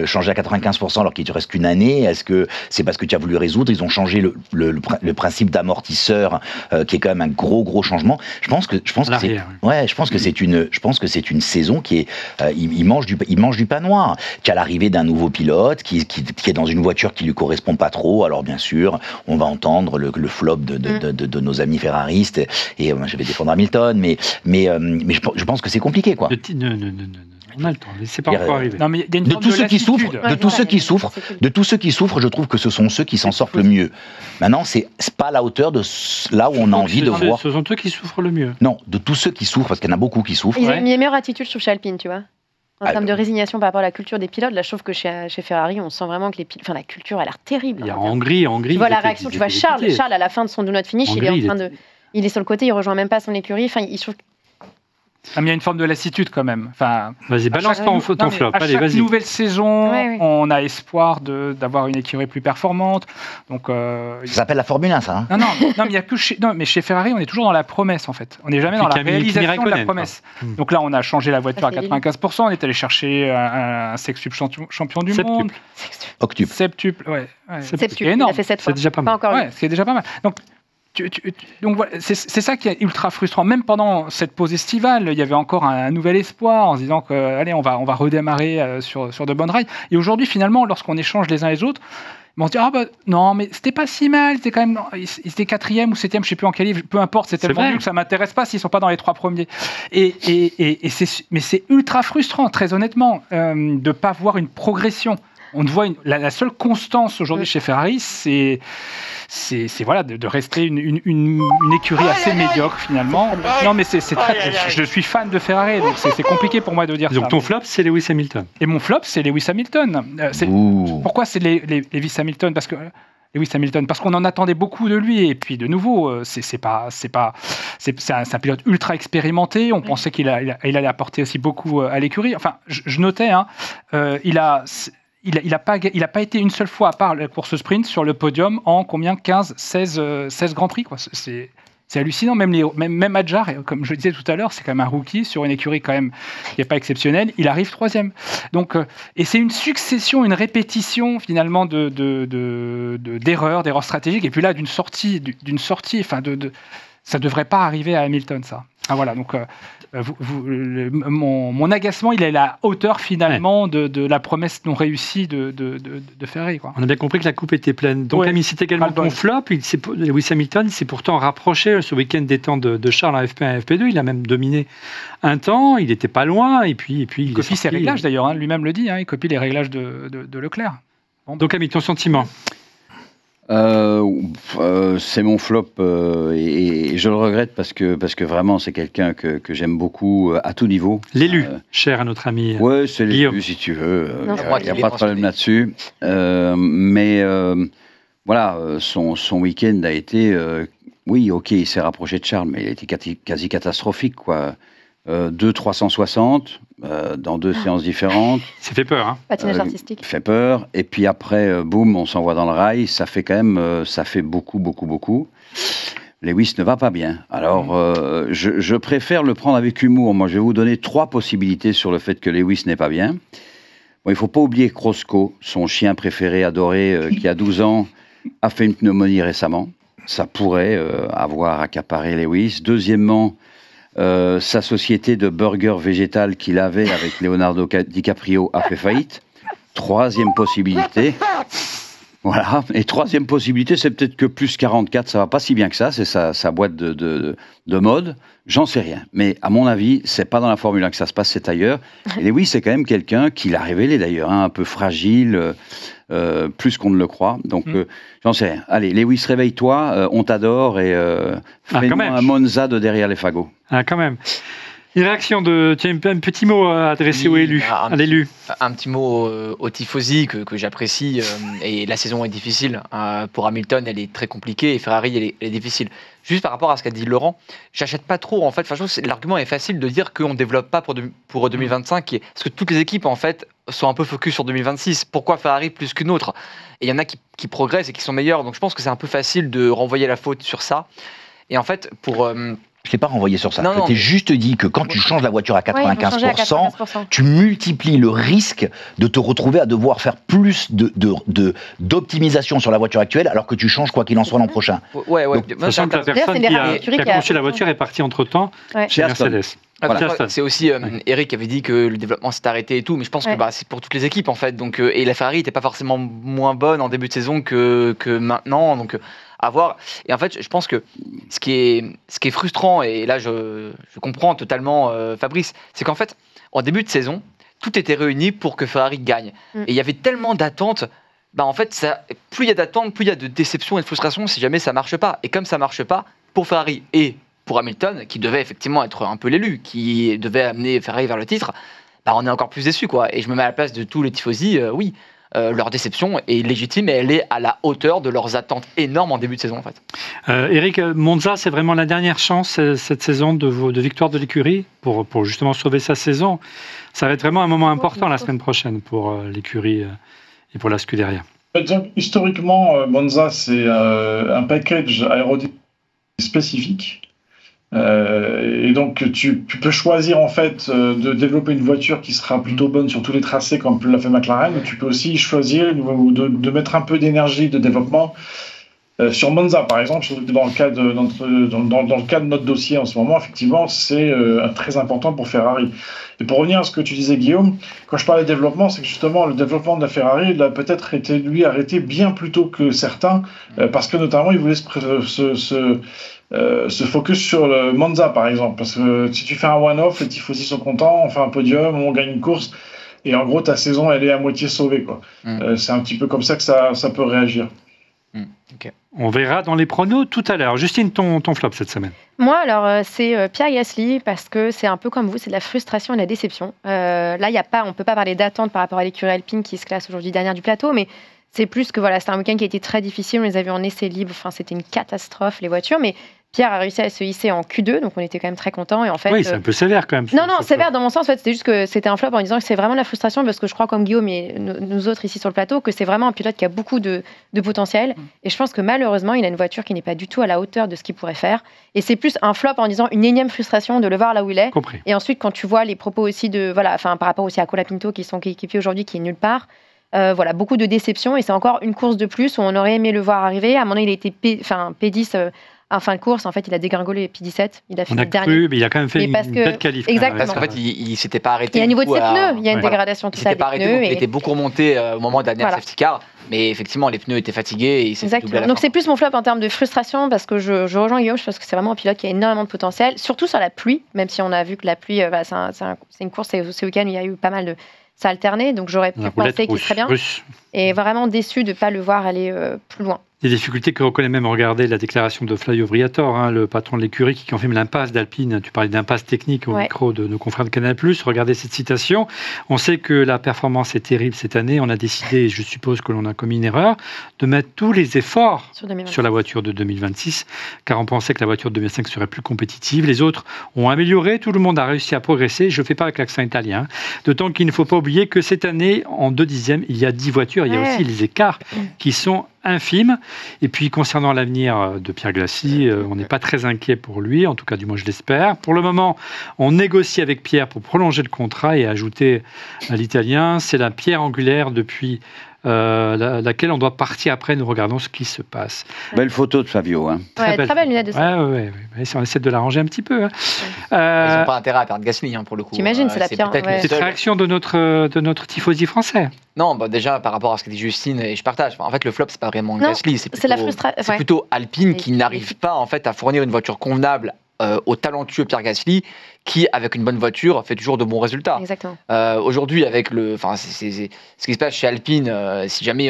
[SPEAKER 5] Changer à 95% alors qu'il ne te reste qu'une année, est-ce que c'est parce que tu as voulu résoudre? Ils ont changé le principe d'amortisseur, qui est quand même un gros changement. Je pense que c'est une saison qui est, il mange du pain noir. Tu as l'arrivée d'un nouveau pilote qui est dans une voiture qui lui correspond pas trop. Alors bien sûr, on va entendre le flop de nos amis ferraristes, et je vais défendre Hamilton, mais je pense que c'est compliqué, quoi.
[SPEAKER 1] Non, on a le temps, mais c'est pas encore arrivé.
[SPEAKER 7] Non, mais il y a une
[SPEAKER 5] de tous ceux qui souffrent, je trouve que ce sont ceux qui s'en sortent le mieux. Maintenant, c'est pas à la hauteur de là où on a envie de voir.
[SPEAKER 1] Ce sont eux qui souffrent le mieux.
[SPEAKER 5] Non, de tous ceux qui souffrent, parce qu'il y en a beaucoup qui souffrent.
[SPEAKER 3] Ils ont une meilleure attitude, je trouve, chez Alpine, tu vois. En termes de résignation par rapport à la culture des pilotes, là, je trouve que chez Ferrari, on sent vraiment que la culture a l'air terrible.
[SPEAKER 1] Il y a en Hongrie.
[SPEAKER 3] Tu vois la réaction, tu vois Charles à la fin de son do not finish, il est sur le côté, il rejoint même pas son écurie. Enfin, il trouve.
[SPEAKER 7] Il y a une forme de lassitude quand même. Enfin,
[SPEAKER 1] vas-y, balance ton flop.
[SPEAKER 7] Allez, vas-y. Nouvelle saison, on a espoir d'avoir une écurie plus performante. Donc,
[SPEAKER 5] ça s'appelle la Formule 1, ça.
[SPEAKER 7] Non, mais il y a que mais chez Ferrari, on est toujours dans la promesse en fait. On n'est jamais dans la réalisation de la promesse. Donc là, on a changé la voiture à 95%. On est allé chercher un sextuple champion du monde. Septuple, ouais.
[SPEAKER 3] Septuple, il a fait 7 fois.
[SPEAKER 1] C'est déjà pas mal.
[SPEAKER 7] C'est déjà pas mal. Donc voilà, c'est ça qui est ultra frustrant. Même pendant cette pause estivale, il y avait encore un nouvel espoir en se disant que allez, on va redémarrer sur de bonnes rails. Et aujourd'hui, finalement, lorsqu'on échange les uns les autres, on se dit non, mais c'était pas si mal. C'était quand même, ils étaient 4e ou 7e, je sais plus en quel livre. Peu importe, c'est tellement nul que ça m'intéresse pas s'ils sont pas dans les 3 premiers. Mais c'est ultra frustrant, très honnêtement, de pas voir une progression. On voit la seule constance aujourd'hui chez Ferrari, c'est voilà, de rester une écurie assez médiocre finalement. Non, mais je suis fan de Ferrari, donc c'est compliqué pour moi de dire ça.
[SPEAKER 1] Donc ton flop, c'est Lewis Hamilton.
[SPEAKER 7] Et mon flop, c'est Lewis Hamilton. Pourquoi c'est Lewis Hamilton? Parce qu'on en attendait beaucoup de lui, et puis de nouveau, c'est un pilote ultra expérimenté. On pensait qu'il allait apporter aussi beaucoup à l'écurie. Enfin, je notais, il n'a pas été une seule fois, à part la course sprint, sur le podium en combien 16 Grands Prix, quoi. C'est hallucinant. Même Adjar, comme je le disais tout à l'heure, c'est quand même un rookie sur une écurie quand même qui n'est pas exceptionnelle. Il arrive 3e. Donc, et c'est une succession, une répétition finalement d'erreurs stratégiques. Et puis là, d'une sortie, enfin ça ne devrait pas arriver à Hamilton, ça. Ah, voilà, donc mon agacement, il est à la hauteur finalement de la promesse non réussie de Ferrari, quoi.
[SPEAKER 1] On a bien compris que la coupe était pleine. Donc, Camille, c'est également ton flop. Lewis Hamilton s'est pourtant rapproché ce week-end des temps de Charles en FP1 et FP2. Il a même dominé un temps. Il n'était pas loin. Et puis il
[SPEAKER 7] copie ses réglages, d'ailleurs. Lui-même le dit. Il copie les réglages de Leclerc.
[SPEAKER 1] Donc, Camille, ton sentiment?
[SPEAKER 8] C'est mon flop et je le regrette parce que vraiment c'est quelqu'un que j'aime beaucoup à tout niveau.
[SPEAKER 1] L'élu, cher à notre ami.
[SPEAKER 8] Oui, c'est l'élu si tu veux. Il n'y a pas de problème là-dessus. Mais voilà, son week-end a été, oui, ok, il s'est rapproché de Charles, mais il a été quasi catastrophique, quoi. 360 dans 2 séances différentes.
[SPEAKER 1] Ça fait peur, hein.
[SPEAKER 3] Patinage artistique.
[SPEAKER 8] Fait peur. Et puis après, boum, on s'envoie dans le rail. Ça fait quand même, ça fait beaucoup. Lewis ne va pas bien. Alors, je préfère le prendre avec humour. Moi, je vais vous donner 3 possibilités sur le fait que Lewis n'est pas bien. Bon, il ne faut pas oublier Krosco, son chien préféré, adoré, qui a 12 ans, a fait une pneumonie récemment. Ça pourrait avoir accaparé Lewis. Deuxièmement, sa société de burger végétal qu'il avait avec Leonardo DiCaprio a fait faillite. 3e possibilité. Voilà. Et 3e possibilité, c'est peut-être que plus 44, ça va pas si bien que ça. C'est sa boîte de mode. J'en sais rien. Mais à mon avis, c'est pas dans la Formule 1 que ça se passe, c'est ailleurs. Et Lewis, c'est quand même quelqu'un qui l'a révélé d'ailleurs, un peu fragile, plus qu'on ne le croit. Donc, j'en sais rien. Allez, Lewis, réveille-toi, on t'adore et fais-nous un Monza de derrière les fagots.
[SPEAKER 1] Ah, quand même. Une réaction tiens, un petit mot adressé à l'élu.
[SPEAKER 4] Un petit mot aux tifosi que j'apprécie. Et la saison est difficile. Pour Hamilton, elle est très compliquée. Et Ferrari, elle est difficile. Juste par rapport à ce qu'a dit Laurent, j'achète pas trop. En fait, je trouve que l'argument est facile de dire qu'on ne développe pas pour 2025. Parce que toutes les équipes, en fait, sont un peu focus sur 2026. Pourquoi Ferrari plus qu'une autre? Et il y en a qui progressent et qui sont meilleurs. Donc je pense que c'est un peu facile de renvoyer la faute sur ça. Et en fait, pour...
[SPEAKER 5] Je ne l'ai pas renvoyé sur ça. Je t'ai juste dit que quand tu changes la voiture à 95%, tu multiplies le risque de te retrouver à devoir faire plus d'optimisation sur la voiture actuelle alors que tu changes quoi qu'il en soit l'an prochain.
[SPEAKER 1] Donc, sachant que la personne qui a conçu la voiture est partie entre-temps chez Mercedes.
[SPEAKER 4] Voilà, c'est aussi Eric qui avait dit que le développement s'est arrêté et tout, mais je pense que c'est pour toutes les équipes en fait. Donc, et la Ferrari n'était pas forcément moins bonne en début de saison que maintenant. Donc, à voir. Et en fait, je pense que ce qui est frustrant, et là je comprends totalement Fabrice, c'est qu'en fait, en début de saison, tout était réuni pour que Ferrari gagne. Et il y avait tellement d'attentes. En fait, plus il y a d'attentes, plus il y a de déception et de frustration si jamais ça marche pas. Et comme ça marche pas, pour Ferrari et pour Hamilton, qui devait effectivement être un peu l'élu, qui devait amener Ferrari vers le titre, bah, on est encore plus déçus, quoi. Et je me mets à la place de tous les tifosi, oui. Leur déception est légitime et elle est à la hauteur de leurs attentes énormes en début de saison, en fait.
[SPEAKER 1] Eric, Monza, c'est vraiment la dernière chance cette saison de victoire de l'écurie pour justement sauver sa saison. Ça va être vraiment un moment important la semaine prochaine pour l'écurie et pour la Scuderia.
[SPEAKER 2] Historiquement, Monza, c'est un package aérodynamique spécifique. Et donc tu peux choisir en fait de développer une voiture qui sera plutôt bonne sur tous les tracés comme l'a fait McLaren, ou tu peux aussi choisir de mettre un peu d'énergie de développement sur Monza par exemple. Dans le cas de notre dossier en ce moment, effectivement c'est très important pour Ferrari. Et pour revenir à ce que tu disais Guillaume, quand je parlais de développement, c'est que justement le développement de la Ferrari il a peut-être été lui arrêté bien plus tôt que certains, parce que notamment il voulait se focus sur le Monza par exemple, parce que si tu fais un one-off, les tifosi sont contents, on fait un podium, on gagne une course, et en gros ta saison elle est à moitié sauvée, quoi. C'est un petit peu comme ça que ça peut réagir.
[SPEAKER 1] Okay. On verra dans les pronos tout à l'heure. Justine, ton flop cette semaine?
[SPEAKER 3] Moi, alors, c'est Pierre Gasly, parce que c'est un peu comme vous, c'est de la frustration et de la déception. Là, on ne peut pas parler d'attente par rapport à l'écurie Alpine qui se classe aujourd'hui dernière du plateau, mais c'est plus que voilà, c'était un week-end qui a été très difficile. On les a vus en essai libre, enfin, c'était une catastrophe, les voitures, mais Pierre a réussi à se hisser en Q2, donc on était quand même très contents. Et en fait,
[SPEAKER 1] oui, c'est un peu sévère quand même.
[SPEAKER 3] Non, sévère dans mon sens, en fait, c'était juste que c'était un flop en disant que c'est vraiment de la frustration, parce que je crois, comme Guillaume et nous autres ici sur le plateau, que c'est vraiment un pilote qui a beaucoup de potentiel. Et je pense que malheureusement, il a une voiture qui n'est pas du tout à la hauteur de ce qu'il pourrait faire. Et c'est plus un flop en disant une énième frustration de le voir là où il est.
[SPEAKER 1] Compris.
[SPEAKER 3] Et ensuite, quand tu vois les propos aussi par rapport aussi à Colapinto, qui sont coéquipiers aujourd'hui, qui est nulle part. Beaucoup de déceptions, et c'est encore une course de plus où on aurait aimé le voir arriver. À un moment, il a été P10 en fin de course. En fait, il a dégringolé P17. Il a fini dernier.
[SPEAKER 1] Mais il a quand même fait une belle qualif.
[SPEAKER 3] Exactement.
[SPEAKER 4] Parce qu'en fait, il s'était pas arrêté.
[SPEAKER 3] Et à niveau de ses pneus, il y a une dégradation totale des pneus.
[SPEAKER 4] Il était beaucoup remonté au moment de la dernière safety car, mais effectivement, les pneus étaient fatigués. Et il s'est
[SPEAKER 3] Exactement. Donc c'est plus mon flop en termes de frustration, parce que je rejoins Guillaume. Je pense que c'est vraiment un pilote qui a énormément de potentiel, surtout sur la pluie, même si on a vu que la pluie, c'est une course ce week-end où il y a eu pas mal de... Ça a alterné, donc j'aurais pu penser qu'il serait bien. Et vraiment déçu de ne pas le voir aller plus loin.
[SPEAKER 1] Des difficultés que reconnaît même, regardez la déclaration de Flavio Briatore, le patron de l'écurie, qui confirme l'impasse d'Alpine. Tu parlais d'impasse technique au micro de nos confrères de Canal+. Regardez cette citation. On sait que la performance est terrible cette année. On a décidé, et je suppose que l'on a commis une erreur, de mettre tous les efforts sur la voiture de 2026, car on pensait que la voiture de 2005 serait plus compétitive. Les autres ont amélioré, tout le monde a réussi à progresser. Je ne fais pas avec l'accent italien. D'autant qu'il ne faut pas oublier que cette année, en 2 dixièmes, il y a 10 voitures. Il y a aussi les écarts qui sont infimes. Et puis, concernant l'avenir de Pierre Gasly, on n'est pas très inquiet pour lui, en tout cas, du moins, je l'espère. Pour le moment, on négocie avec Pierre pour prolonger le contrat et ajouter à l'Italien. C'est la pierre angulaire depuis laquelle on doit partir après. Nous regardons ce qui se passe.
[SPEAKER 8] Belle photo de Fabio. Hein.
[SPEAKER 3] Très belle lunette de ça.
[SPEAKER 1] Ouais. On essaie de l'arranger un petit peu.
[SPEAKER 4] Ils n'ont pas intérêt à perdre Gasly, pour le coup.
[SPEAKER 3] T'imagines, c'est la pierre.
[SPEAKER 1] Petite réaction de notre tifosi français.
[SPEAKER 4] Non, déjà, par rapport à ce que dit Justine, et je partage. En fait, le flop, c'est pas vraiment Gasly. C'est plutôt Alpine qui n'arrive pas en fait, à fournir une voiture convenable au talentueux Pierre Gasly, qui, avec une bonne voiture, fait toujours de bons résultats.
[SPEAKER 3] Exactement.
[SPEAKER 4] Aujourd'hui, avec ce qui se passe chez Alpine, si jamais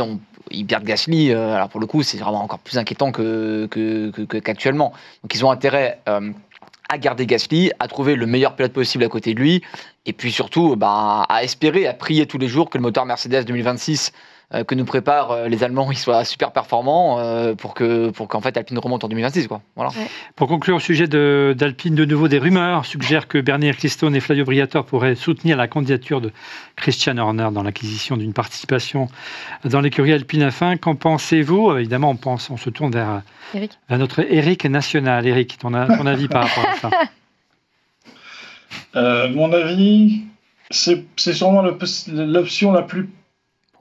[SPEAKER 4] ils perdent Gasly, alors pour le coup, c'est vraiment encore plus inquiétant qu'actuellement. Donc, ils ont intérêt à garder Gasly, à trouver le meilleur pilote possible à côté de lui, et puis surtout à espérer, à prier tous les jours que le moteur Mercedes 2026 que nous préparent les Allemands, il soit super performant pour qu'en fait Alpine remonte en 2026. Quoi. Voilà.
[SPEAKER 3] Ouais.
[SPEAKER 1] Pour conclure au sujet d'Alpine, de nouveau, des rumeurs suggèrent que Bernie Ecclestone et Flavio Briatore pourraient soutenir la candidature de Christian Horner dans l'acquisition d'une participation dans l'écurie Alpine F1. Qu'en pensez-vous? Évidemment, on se tourne vers notre Eric national. Eric, ton avis par rapport à
[SPEAKER 2] ça? Mon avis, c'est sûrement l'option la plus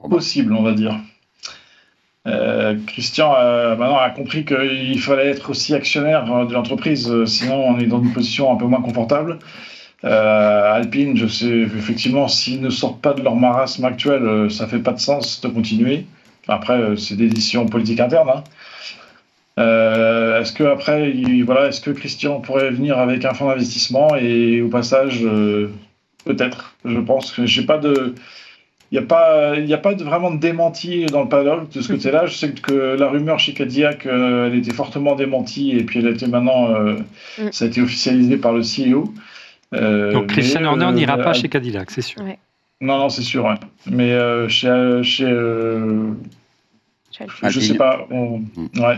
[SPEAKER 2] possible, on va dire. Christian maintenant a compris qu'il fallait être aussi actionnaire de l'entreprise, sinon on est dans une position un peu moins confortable. Alpine, je sais effectivement, s'ils ne sortent pas de leur marasme actuel, ça fait pas de sens de continuer. Après, c'est des décisions politiques internes. Est-ce que Christian pourrait venir avec un fonds d'investissement et au passage, peut-être, je pense que j'ai pas de... Il n'y a pas vraiment de démenti dans le paddock de ce côté-là. Je sais que la rumeur chez Cadillac, elle était fortement démentie et puis elle a été maintenant, ça a été officialisé par le CEO.
[SPEAKER 1] Donc Christian Horner n'ira pas chez Cadillac, c'est sûr.
[SPEAKER 3] Ouais.
[SPEAKER 2] Non, c'est sûr. Ouais. Mais je sais pas.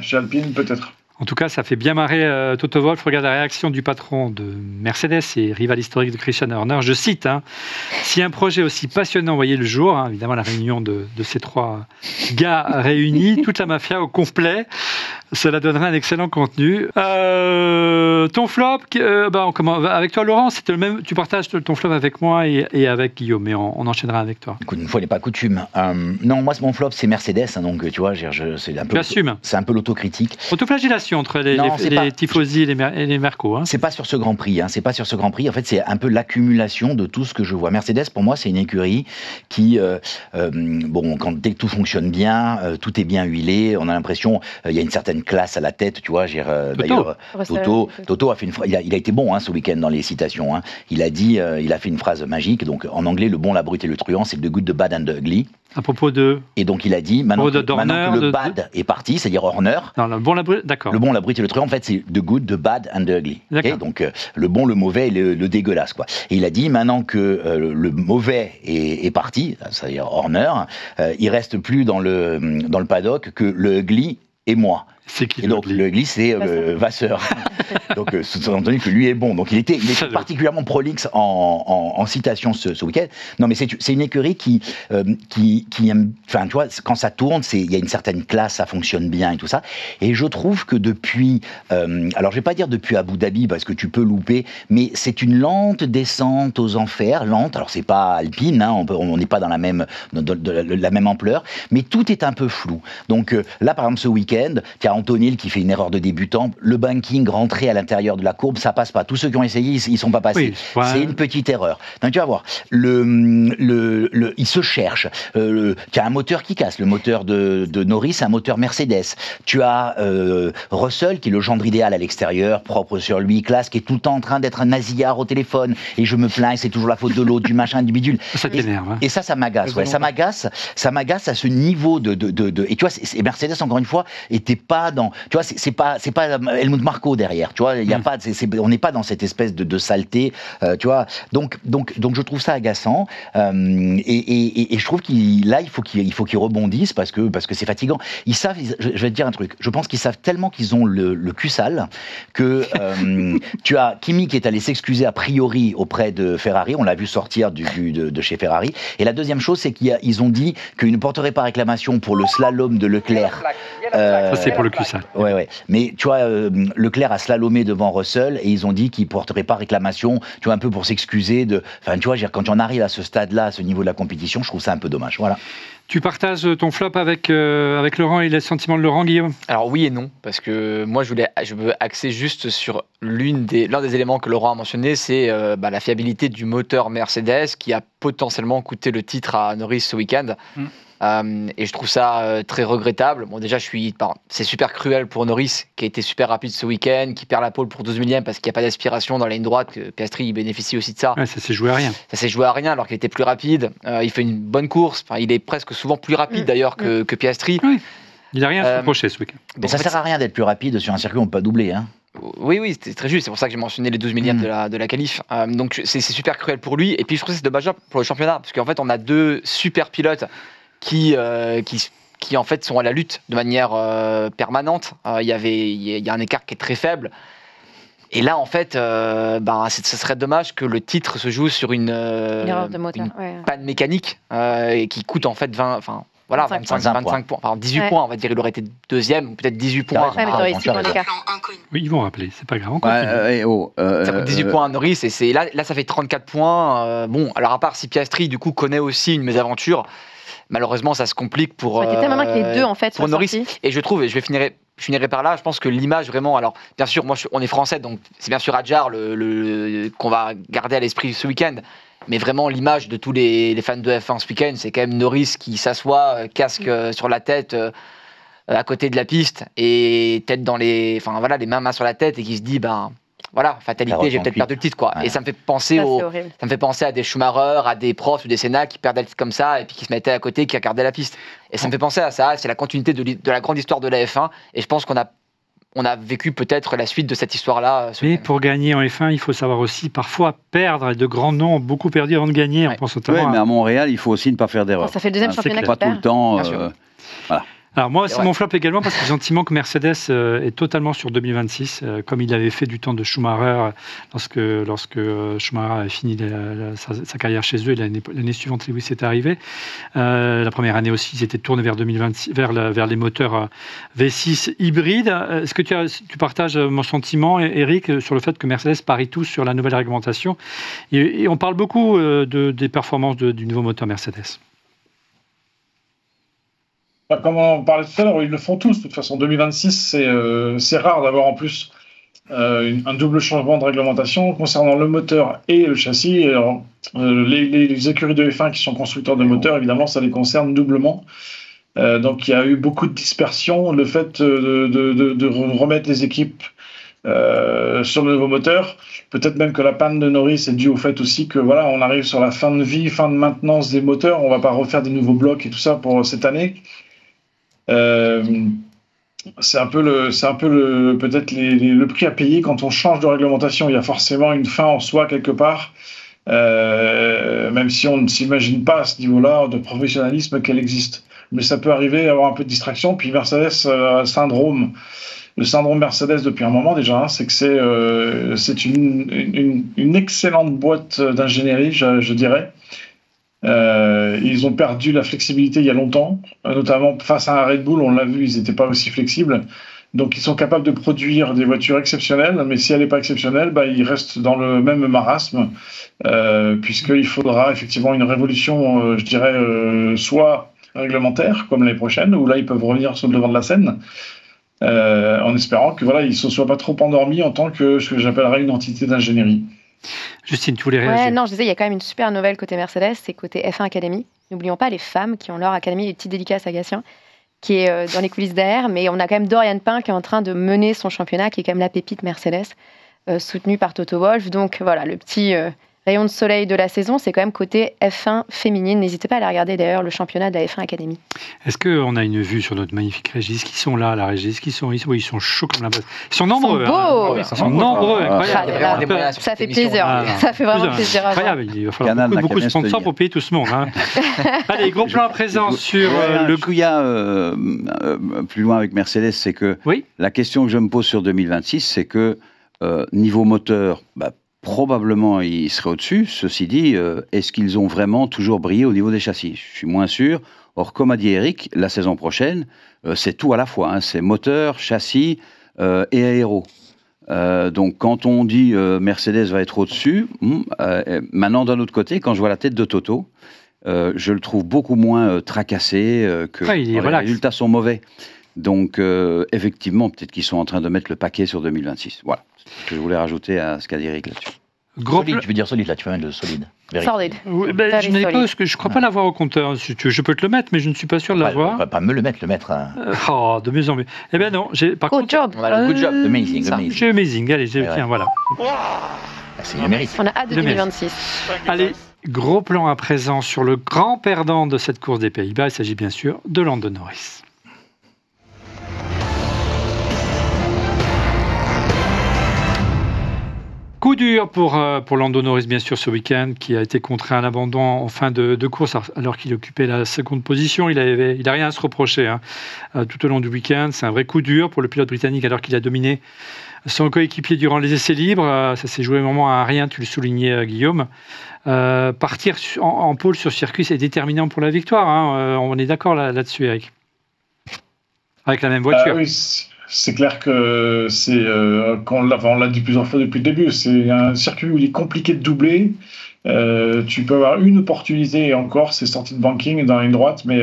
[SPEAKER 2] Chez Alpine, peut-être.
[SPEAKER 1] En tout cas, ça fait bien marrer Toto Wolff. Regarde la réaction du patron de Mercedes et rival historique de Christian Horner. Je cite, si un projet aussi passionnant voyait le jour, évidemment la réunion de ces trois gars réunis, toute la mafia au complet, cela donnerait un excellent contenu. Ton flop, avec toi Laurent, c'était le même. Tu partages ton flop avec moi et avec Guillaume, mais on enchaînera avec toi.
[SPEAKER 5] Écoute, une fois n'est pas coutume. Non, moi mon flop c'est Mercedes, donc tu vois, c'est un peu.
[SPEAKER 1] Tu assumes.
[SPEAKER 5] C'est un peu l'autocritique.
[SPEAKER 1] Autoflagellation entre les tifosi et les Merco.
[SPEAKER 5] C'est pas sur ce Grand Prix. C'est pas sur ce Grand Prix. En fait, c'est un peu l'accumulation de tout ce que je vois. Mercedes, pour moi, c'est une écurie qui, dès que tout fonctionne bien, tout est bien huilé. On a l'impression, il y a une certaine classe à la tête, tu vois. D'ailleurs, Toto a fait une phrase. Il a été bon ce week-end dans les citations. Il a dit, il a fait une phrase magique. Donc en anglais, le bon, la brute et le truand, c'est the good, the bad and the ugly.
[SPEAKER 1] À propos de.
[SPEAKER 5] Et donc il a dit maintenant que le bad est parti, c'est-à-dire Horner.
[SPEAKER 1] Non, le bon, la brute, d'accord.
[SPEAKER 5] Le bon, la brute et le truand, en fait, c'est the good, the bad and the ugly. Okay, donc le bon, le mauvais et le dégueulasse, quoi. Et il a dit maintenant que le mauvais est parti, c'est-à-dire Horner, il reste plus dans le paddock que le ugly et moi.
[SPEAKER 1] C'est qui
[SPEAKER 5] et donc le ugly, c'est Vasseur. Donc sous-entendu que lui est bon. Donc il était particulièrement prolixe en citation ce week-end. Non, mais c'est une écurie qui aime. Enfin, tu vois, quand ça tourne, il y a une certaine classe, ça fonctionne bien et tout ça. Et je trouve que depuis, alors je vais pas dire depuis Abu Dhabi parce que tu peux louper, mais c'est une lente descente aux enfers, lente. Alors c'est pas Alpine, on n'est pas dans la même ampleur, mais tout est un peu flou. Donc là, par exemple, ce week-end, tu as Antonil qui fait une erreur de débutant, le banking rentré à l'intérieur de la courbe, ça passe pas. Tous ceux qui ont essayé, ils sont pas passés. Oui, c'est une petite erreur. Donc tu vas voir, il se cherche. Tu as un moteur qui casse, le moteur de Norris, un moteur Mercedes. Tu as Russell qui est le gendre idéal à l'extérieur, propre sur lui, classe, qui est tout le temps en train d'être un nasillard au téléphone. Et je me plains, c'est toujours la faute de l'autre, du machin, du bidule.
[SPEAKER 1] Ça t'énerve.
[SPEAKER 5] Et ça m'agace. Ouais, ça m'agace à ce niveau de. Et tu vois, Mercedes encore une fois était pas dans. Tu vois, c'est pas Helmut Marko derrière. Tu vois, il y a pas. On n'est pas dans cette espèce de saleté. Tu vois. Donc je trouve ça agaçant. Et je trouve il faut qu'ils rebondissent parce que c'est fatigant. Ils savent. Je vais te dire un truc. Je pense qu'ils savent tellement qu'ils ont le cul sale que tu as Kimi qui est allé s'excuser a priori auprès de Ferrari. On l'a vu sortir de chez Ferrari. Et la deuxième chose, c'est qu'ils ont dit qu'ils ne porteraient pas réclamation pour le slalom de Leclerc.
[SPEAKER 1] Ça c'est pour le cul sale.
[SPEAKER 5] Ouais. Mais tu vois, Leclerc a slalomé devant Russell et ils ont dit qu'ils ne porteraient pas réclamation, tu vois, un peu pour s'excuser de. Enfin, tu vois, quand on arrive à ce stade-là, à ce niveau de la compétition, je trouve ça un peu dommage. Voilà.
[SPEAKER 1] Tu partages ton flop avec Laurent et les sentiments de Laurent, Guillaume?
[SPEAKER 4] Alors oui et non, parce que moi je veux axer juste sur l'un des éléments que Laurent a mentionné, c'est la fiabilité du moteur Mercedes qui a potentiellement coûté le titre à Norris ce week-end. Et je trouve ça très regrettable. Bon, déjà, c'est super cruel pour Norris, qui a été super rapide ce week-end, qui perd la pole pour 12 millième parce qu'il n'y a pas d'aspiration dans la ligne droite. Piastri, il bénéficie aussi de ça.
[SPEAKER 1] Ouais, ça s'est joué à rien.
[SPEAKER 4] Ça s'est joué à rien alors qu'il était plus rapide. Il fait une bonne course. Enfin, il est presque souvent plus rapide d'ailleurs que Piastri.
[SPEAKER 1] Oui. Il n'a rien à se reprocher ce week-end.
[SPEAKER 5] Mais ça ne sert à rien d'être plus rapide sur un circuit où on ne peut pas doubler.
[SPEAKER 4] Oui, c'était très juste. C'est pour ça que j'ai mentionné les 12 millièmes de la qualif. Donc c'est super cruel pour lui. Et puis je trouve que c'est dommage pour le championnat parce qu'en fait, on a deux super pilotes qui en fait sont à la lutte de manière permanente. Il y a un écart qui est très faible. Et là, en fait, ça serait dommage que le titre se joue sur une
[SPEAKER 3] erreur de moteur,
[SPEAKER 4] panne mécanique et qui coûte en fait 25 points. Enfin, 18 points, on va dire. Il aurait été deuxième, ou peut-être 18 points.
[SPEAKER 1] Oui, ils vont rappeler, c'est pas grave.
[SPEAKER 4] Ça coûte 18 points à Norris, et là, ça fait 34 poins. Alors à part si Piastri, du coup, connaît aussi une mésaventure, malheureusement, ça se complique pour
[SPEAKER 3] les deux, en fait,
[SPEAKER 4] pour Norris. Et je trouve, et je finirai par là, je pense que l'image vraiment, alors bien sûr, on est français, donc c'est bien sûr Hadjar qu'on va garder à l'esprit ce week-end, mais vraiment l'image de tous les fans de F1 ce week-end, c'est quand même Norris qui s'assoit, casque sur la tête à côté de la piste et tête dans les mains sur la tête et qui se dit fatalité, j'ai peut-être perdu le titre quoi. Ouais. Et ça me fait penser à des Schumacher, à des Prost ou des Senna qui perdaient le titre comme ça et puis qui se mettaient à côté, qui regardaient la piste. Et ça me fait penser à ça, c'est la continuité de la grande histoire de la F1 et je pense qu'on a on a vécu peut-être la suite de cette histoire-là.
[SPEAKER 1] Mais pour gagner en F1, il faut savoir aussi parfois perdre. Et de grands noms ont beaucoup perdu avant de gagner. On pense notamment
[SPEAKER 8] mais à Montréal, il faut aussi ne pas faire d'erreur.
[SPEAKER 3] Ça fait le deuxième championnat qui
[SPEAKER 8] pas tout le temps. Voilà.
[SPEAKER 1] Alors moi, c'est mon flop également parce que j'ai le sentiment que Mercedes est totalement sur 2026, comme il avait fait du temps de Schumacher lorsque Schumacher avait fini sa carrière chez eux et l'année suivante, Lewis est arrivé. La première année aussi, ils étaient tournés vers 2026, vers les moteurs V6 hybrides. Est-ce que tu partages mon sentiment, Eric, sur le fait que Mercedes parie tous sur la nouvelle réglementation et on parle beaucoup des performances du nouveau moteur Mercedes.
[SPEAKER 2] Comme on parlait tout à l'heure, ils le font tous. De toute façon, 2026, c'est rare d'avoir en plus un double changement de réglementation concernant le moteur et le châssis. Alors, les écuries de F1 qui sont constructeurs de moteurs, évidemment, ça les concerne doublement. Donc, il y a eu beaucoup de dispersion. Le fait de remettre les équipes sur le nouveau moteur, peut-être même que la panne de Norris est due au fait aussi que voilà, on arrive sur la fin de vie, fin de maintenance des moteurs. On ne va pas refaire des nouveaux blocs et tout ça pour cette année. C'est un peu peut-être le prix à payer quand on change de réglementation. Il y a forcément une fin en soi quelque part, même si on ne s'imagine pas à ce niveau-là de professionnalisme qu'elle existe. Mais ça peut arriver à avoir un peu de distraction. Puis Mercedes le syndrome Mercedes depuis un moment déjà, c'est que c'est une excellente boîte d'ingénierie, je dirais. Ils ont perdu la flexibilité il y a longtemps, notamment face à un Red Bull, on l'a vu, ils n'étaient pas aussi flexibles. Donc ils sont capables de produire des voitures exceptionnelles, mais si elle n'est pas exceptionnelle, ils restent dans le même marasme, puisqu'il faudra effectivement une révolution, je dirais, soit réglementaire, comme l'année prochaine, où là ils peuvent revenir sur le devant de la scène, en espérant que voilà, ils ne se soient pas trop endormis en tant que ce que j'appellerais une entité d'ingénierie.
[SPEAKER 1] Justine, tu voulais réagir?
[SPEAKER 3] Non, je disais, il y a quand même une super nouvelle côté Mercedes, c'est côté F1 Academy. N'oublions pas les femmes qui ont leur académie, les petites dédicaces à Gatien, qui est dans les coulisses derrière, mais on a quand même Dorian Pain qui est en train de mener son championnat, qui est quand même la pépite Mercedes, soutenue par Toto Wolff. Donc voilà, le petit rayon de soleil de la saison, c'est quand même côté F1 féminine. N'hésitez pas à aller regarder d'ailleurs le championnat de la F1 Academy.
[SPEAKER 1] Est-ce qu'on a une vue sur notre magnifique régie? Est-ce qu'ils sont là, la régie? Est-ce qu'ils sont ici? Oui, ils sont chauds comme la base. Ils sont nombreux.
[SPEAKER 3] Ils
[SPEAKER 1] sont nombreux. Incroyable.
[SPEAKER 3] Ça fait plaisir. Ça fait vraiment plaisir.
[SPEAKER 1] Incroyable. Il va falloir beaucoup de sponsors pour payer tout ce monde. Allez, gros plan à présent sur
[SPEAKER 8] le coup. Il y a plus loin avec Mercedes, c'est que la question que je me pose sur 2026, c'est que niveau moteur, probablement, ils seraient au-dessus. Ceci dit, est-ce qu'ils ont vraiment toujours brillé au niveau des châssis? Je suis moins sûr. Or, comme a dit Eric, la saison prochaine, c'est tout à la fois. C'est moteur, châssis et aéro. Donc, quand on dit Mercedes va être au-dessus, maintenant, d'un autre côté, quand je vois la tête de Toto, je le trouve beaucoup moins tracassé que les résultats sont mauvais. Donc, effectivement, peut-être qu'ils sont en train de mettre le paquet sur 2026. Voilà. Ce que je voulais rajouter à ce qu'a dit Eric là-dessus.
[SPEAKER 5] Solide, tu veux dire solide, là, tu peux mettre le solide.
[SPEAKER 3] Solide.
[SPEAKER 1] Oui, je n'ai pas, je ne crois pas l'avoir au compteur. Si tu veux, je peux te le mettre, mais je ne suis pas sûr de l'avoir.
[SPEAKER 5] Pas me le mettre.
[SPEAKER 1] De mieux en mieux. Eh bien non, par contre...
[SPEAKER 3] Good job.
[SPEAKER 5] Good job, amazing.
[SPEAKER 1] J'ai amazing, allez, tiens, voilà.
[SPEAKER 5] C'est le mérite.
[SPEAKER 3] On a hâte de 2026.
[SPEAKER 1] Allez, gros plan à présent sur le grand perdant de cette course des Pays-Bas. Il s'agit bien sûr de Lando Norris. Coup dur pour Lando Norris, bien sûr, ce week-end, qui a été contraint à l'abandon en fin de course, alors qu'il occupait la seconde position. Il n'a rien à se reprocher tout au long du week-end. C'est un vrai coup dur pour le pilote britannique, alors qu'il a dominé son coéquipier durant les essais libres. Ça s'est joué vraiment à rien, tu le soulignais, Guillaume. Partir en pôle sur circuit, c'est déterminant pour la victoire. On est d'accord là-dessus, Eric? Avec la même voiture.
[SPEAKER 2] Oui. C'est clair que on l'a dit plusieurs fois depuis le début, c'est un circuit où il est compliqué de doubler. Tu peux avoir une opportunité et encore, c'est sorti de banking dans la ligne droite, mais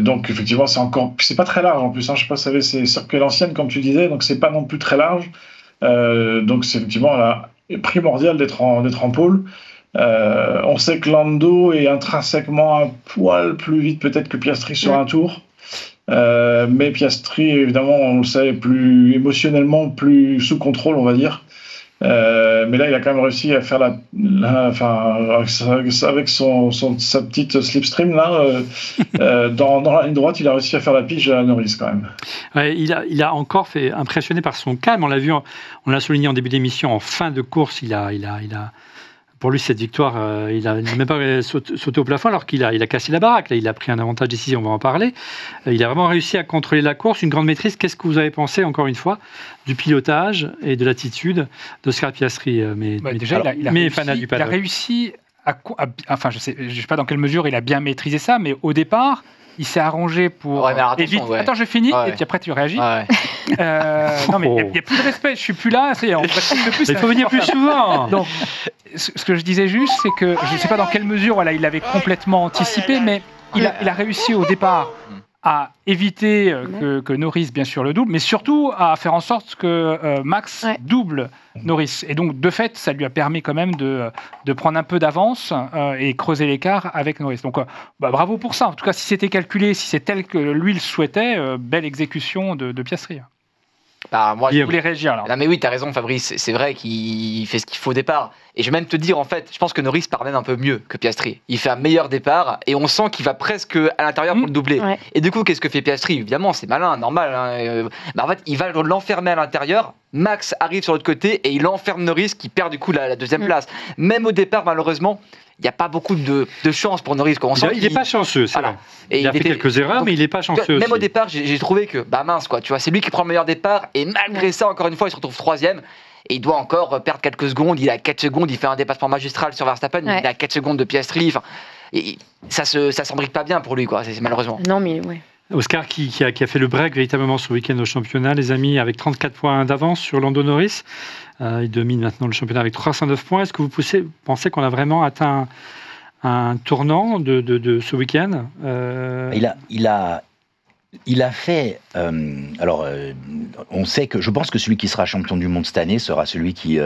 [SPEAKER 2] donc effectivement, c'est pas très large en plus. Je sais pas, c'est circuit à l'ancienne comme tu disais, donc c'est pas non plus très large. Donc c'est effectivement primordial d'être en pôle. On sait que Lando est intrinsèquement un poil plus vite peut-être que Piastri sur un tour. Mais Piastri, évidemment, on le sait, plus émotionnellement, plus sous contrôle, on va dire. Mais là, il a quand même réussi à faire avec sa petite slipstream là, dans la ligne droite, il a réussi à faire la pige à Norris quand même.
[SPEAKER 1] Ouais, il a encore fait impressionner par son calme. On l'a vu, on l'a souligné en début d'émission, en fin de course, il a pour lui, cette victoire, il n'a même pas sauté au plafond alors qu'il a cassé la baraque. Là, il a pris un avantage décisif, on va en parler. Il a vraiment réussi à contrôler la course, une grande maîtrise. Qu'est-ce que vous avez pensé, encore une fois, du pilotage et de l'attitude d'Oscar Piastri
[SPEAKER 7] déjà, il a réussi enfin, je sais pas dans quelle mesure il a bien maîtrisé ça, mais au départ, il s'est arrangé pour éviter. Ouais. Attends, je finis, et puis après tu réagis.
[SPEAKER 4] Ouais.
[SPEAKER 7] Non, mais il n'y a plus de respect, je suis plus là.
[SPEAKER 1] Il faut venir plus souvent.
[SPEAKER 7] Donc, ce que je disais juste, c'est que je ne sais pas dans quelle mesure il avait complètement anticipé, mais il a réussi au départ à éviter que Norris, bien sûr, le double, mais surtout à faire en sorte que Max double Norris. Et donc, de fait, ça lui a permis quand même de prendre un peu d'avance et creuser l'écart avec Norris. Donc, bravo pour ça. En tout cas, si c'était calculé, si c'est tel que lui le souhaitait, belle exécution de Piastri.
[SPEAKER 4] Moi,
[SPEAKER 7] je voulais réagir là.
[SPEAKER 4] Non, mais oui, tu as raison, Fabrice. C'est vrai qu'il fait ce qu'il faut au départ. Et je vais même te dire, en fait, je pense que Norris part même un peu mieux que Piastri. Il fait un meilleur départ et on sent qu'il va presque à l'intérieur pour le doubler. Ouais. Et du coup, qu'est-ce que fait Piastri ? Évidemment, c'est malin, normal. En fait, il va l'enfermer à l'intérieur. Max arrive sur l'autre côté et il enferme Norris qui perd du coup la deuxième place. Même au départ, malheureusement, il n'y a pas beaucoup de chance pour Norris.
[SPEAKER 1] Il n'est pas chanceux, c'est vrai. Et il a fait quelques erreurs, mais il n'est pas chanceux.
[SPEAKER 4] Même au départ, j'ai trouvé que, mince, quoi, tu vois, c'est lui qui prend le meilleur départ, et malgré ça, encore une fois, il se retrouve 3e, et il doit encore perdre quelques secondes. Il a 4 secondes, il fait un dépassement magistral sur Verstappen, il a 4 secondes de Piastri. Et ça s'embrique pas bien pour lui, quoi, c'est malheureusement.
[SPEAKER 3] Non, mais ouais.
[SPEAKER 1] Oscar qui a fait le break véritablement ce week-end au championnat, les amis, avec 34 points d'avance sur Lando Norris. Il domine maintenant le championnat avec 309 points. Est-ce que vous pensez qu'on a vraiment atteint un tournant de ce week-end
[SPEAKER 5] Il a fait. On sait que je pense que celui qui sera champion du monde cette année sera celui qui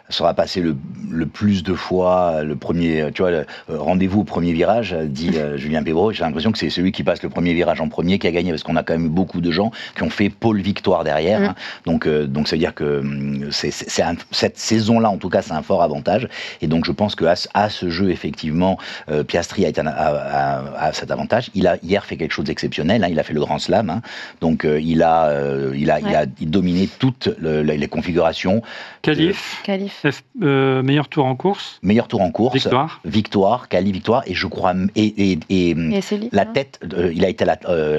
[SPEAKER 5] sera passé le plus de fois le premier. Tu vois, rendez-vous au premier virage, dit Julien Pébraud. J'ai l'impression que c'est celui qui passe le premier virage en premier qui a gagné, parce qu'on a quand même eu beaucoup de gens qui ont fait pôle victoire derrière. Hein. Donc ça veut dire que cette saison-là, en tout cas, c'est un fort avantage. Et donc je pense que à ce jeu, effectivement, Piastri a cet avantage. Il a hier fait quelque chose d'exceptionnel. Hein. Il a fait le Grand Slam, hein. Donc il a dominé toutes les configurations.
[SPEAKER 1] Qualif. Meilleur tour en course.
[SPEAKER 5] Meilleur tour en course. Victoire. Quali, victoire. Et je crois et la tête. Il a été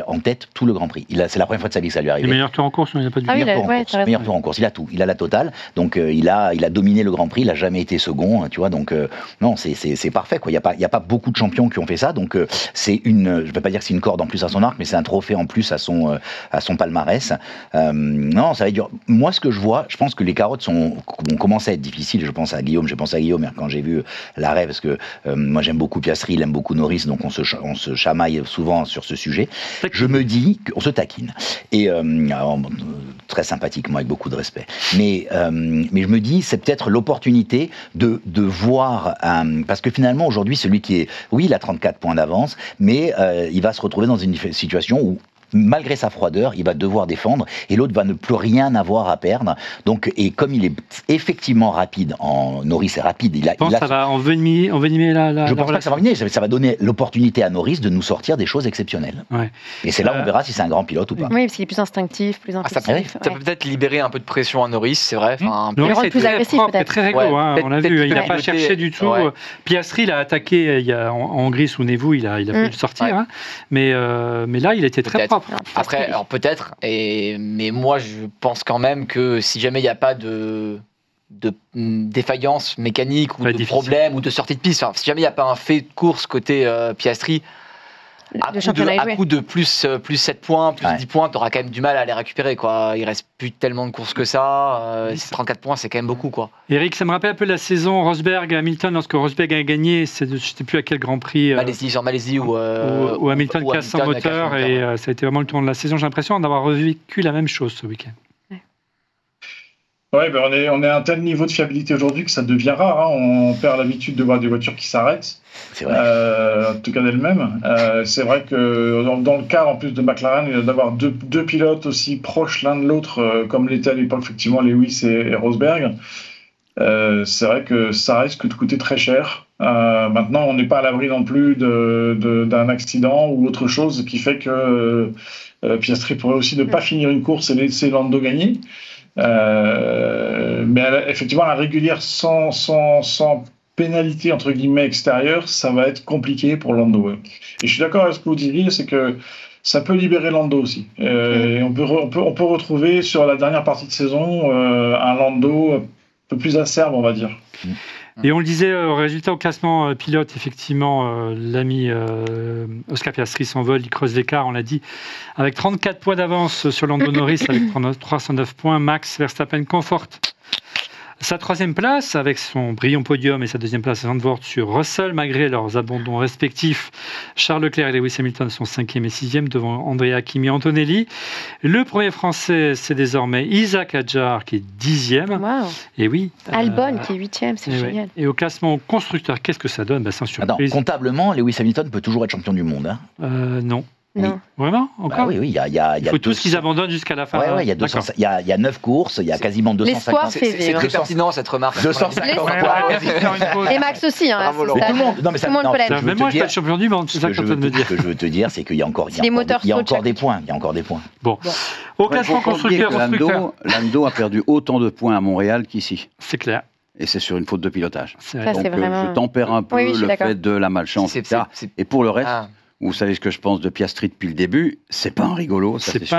[SPEAKER 5] en tête tout le Grand Prix. C'est la première fois de sa vie que ça lui arrive.
[SPEAKER 1] Meilleur tour en course, il n'y a pas du
[SPEAKER 5] meilleur tour en course. Il a tout. Il a la totale. Donc il a dominé le Grand Prix. Il n'a jamais été second. Tu vois. Donc non, c'est parfait. Quoi. Il y a pas beaucoup de champions qui ont fait ça. Donc c'est je vais pas dire que c'est une corde en plus à son arc, mais c'est un trophée en plus à son palmarès. Non, ça va être dur. Moi, ce que je vois, je pense que les carottes vont commencer à être difficiles. Je pense à Guillaume quand j'ai vu l'arrêt, parce que moi j'aime beaucoup Piastri, il aime beaucoup Norris, donc on se chamaille souvent sur ce sujet. Je me dis qu'on se taquine. Et très sympathiquement, avec beaucoup de respect. Mais je me dis, c'est peut-être l'opportunité de voir, parce que finalement, aujourd'hui, celui qui est... Oui, il a 34 points d'avance, mais il va se retrouver dans une situation où, malgré sa froideur, il va devoir défendre et l'autre va ne plus rien avoir à perdre. Donc, et comme il est effectivement rapide, Norris est rapide.
[SPEAKER 1] Je pense que ça va envenimer la
[SPEAKER 5] Je pense pas que ça va envenimer, ça va donner l'opportunité à Norris de nous sortir des choses exceptionnelles. Ouais. Et c'est là où on verra si c'est un grand pilote ou pas.
[SPEAKER 3] Oui, parce qu'il est plus instinctif, plus impulsif.
[SPEAKER 4] Ça peut peut-être libérer un peu de pression à Norris, c'est vrai.
[SPEAKER 3] Norris est plus agressif, peut-être.
[SPEAKER 1] Très réglo, on l'a vu. Il n'a pas cherché du tout. Piastri l'a attaqué en Hongrie, souvenez-vous, il a pu le sortir. Mais là, il était très propre.
[SPEAKER 4] Après, alors peut-être, mais moi je pense quand même que si jamais il n'y a pas de défaillance mécanique ou de problème ou de sortie de piste, enfin, si jamais il n'y a pas un fait de course côté Piastri, à coup de plus 7 points, plus 10 points, tu auras quand même du mal à les récupérer, quoi. Il reste plus tellement de courses que ça. 34 points, c'est quand même beaucoup, quoi.
[SPEAKER 1] Eric, ça me rappelle un peu la saison Rosberg-Hamilton, lorsque Rosberg a gagné, je ne sais plus à quel Grand Prix.
[SPEAKER 4] Malaisie où
[SPEAKER 1] Hamilton casse son moteur, et ça a été vraiment le tournant de la saison. J'ai l'impression d'avoir revécu la même chose ce week-end.
[SPEAKER 2] Ouais, on est à un tel niveau de fiabilité aujourd'hui que ça devient rare. Hein. On perd l'habitude de voir des voitures qui s'arrêtent.
[SPEAKER 5] C'est vrai.
[SPEAKER 2] En tout cas d'elles-mêmes. C'est vrai que dans le cas en plus de McLaren, d'avoir deux pilotes aussi proches l'un de l'autre, comme l'étaient à l'époque effectivement Lewis et Rosberg, c'est vrai que ça risque de coûter très cher. Maintenant, on n'est pas à l'abri non plus d'un accident ou autre chose qui fait que Piastri pourrait aussi ne pas finir une course et laisser Lando gagner. Mais effectivement, la régulière sans pénalité entre guillemets extérieure, ça va être compliqué pour Lando. Ouais. Et je suis d'accord avec ce que vous disiez, c'est que ça peut libérer Lando aussi. Et on peut retrouver sur la dernière partie de saison un Lando un peu plus acerbe, on va dire.
[SPEAKER 1] Et on le disait, résultat au classement pilote, effectivement, l'ami Oscar Piastri s'envole, il creuse l'écart, on l'a dit, avec 34 points d'avance sur Lando Norris, avec 309 points. Max Verstappen conforte sa troisième place avec son brillant podium et sa deuxième place à Zandvoort sur Russell, malgré leurs abandons respectifs. Charles Leclerc et Lewis Hamilton sont 5e et 6e devant Andrea Kimi et Antonelli. Le premier Français, c'est désormais Isaac Hadjar qui est 10e.
[SPEAKER 3] Wow.
[SPEAKER 1] Et oui.
[SPEAKER 3] Albon qui est 8e, c'est génial.
[SPEAKER 1] Et au classement constructeur, qu'est-ce que ça donne? Sans surprise.
[SPEAKER 5] Comptablement, Lewis Hamilton peut toujours être champion du monde. Hein.
[SPEAKER 1] Non.
[SPEAKER 3] Oui.
[SPEAKER 1] Non. Vraiment? Encore?
[SPEAKER 5] Oui, il y a
[SPEAKER 1] il faut tous qu'ils abandonnent jusqu'à la fin.
[SPEAKER 5] Oui, il y a 9 courses, il y a quasiment 250.
[SPEAKER 4] C'est très pertinent cette remarque.
[SPEAKER 5] 250.
[SPEAKER 3] Et Max aussi. Hein,
[SPEAKER 5] tout le monde,
[SPEAKER 3] tout le monde peut l'être.
[SPEAKER 1] Mais moi, je suis pas le champion du monde, c'est ça que tu es en train de me dire.
[SPEAKER 5] Ce que je veux te dire, c'est qu'il y a encore des points. Il y a encore des points.
[SPEAKER 1] Bon. Au classement constructeur,
[SPEAKER 8] Lando a perdu autant de points à Montréal qu'ici.
[SPEAKER 1] C'est clair.
[SPEAKER 8] Et c'est sur une faute de pilotage.
[SPEAKER 3] Ça,
[SPEAKER 8] donc
[SPEAKER 3] vraiment...
[SPEAKER 8] je tempère un peu le fait de la malchance, etc. Et pour le reste... Vous savez ce que je pense de Piastri depuis le début, c'est pas un rigolo, ça c'est sûr.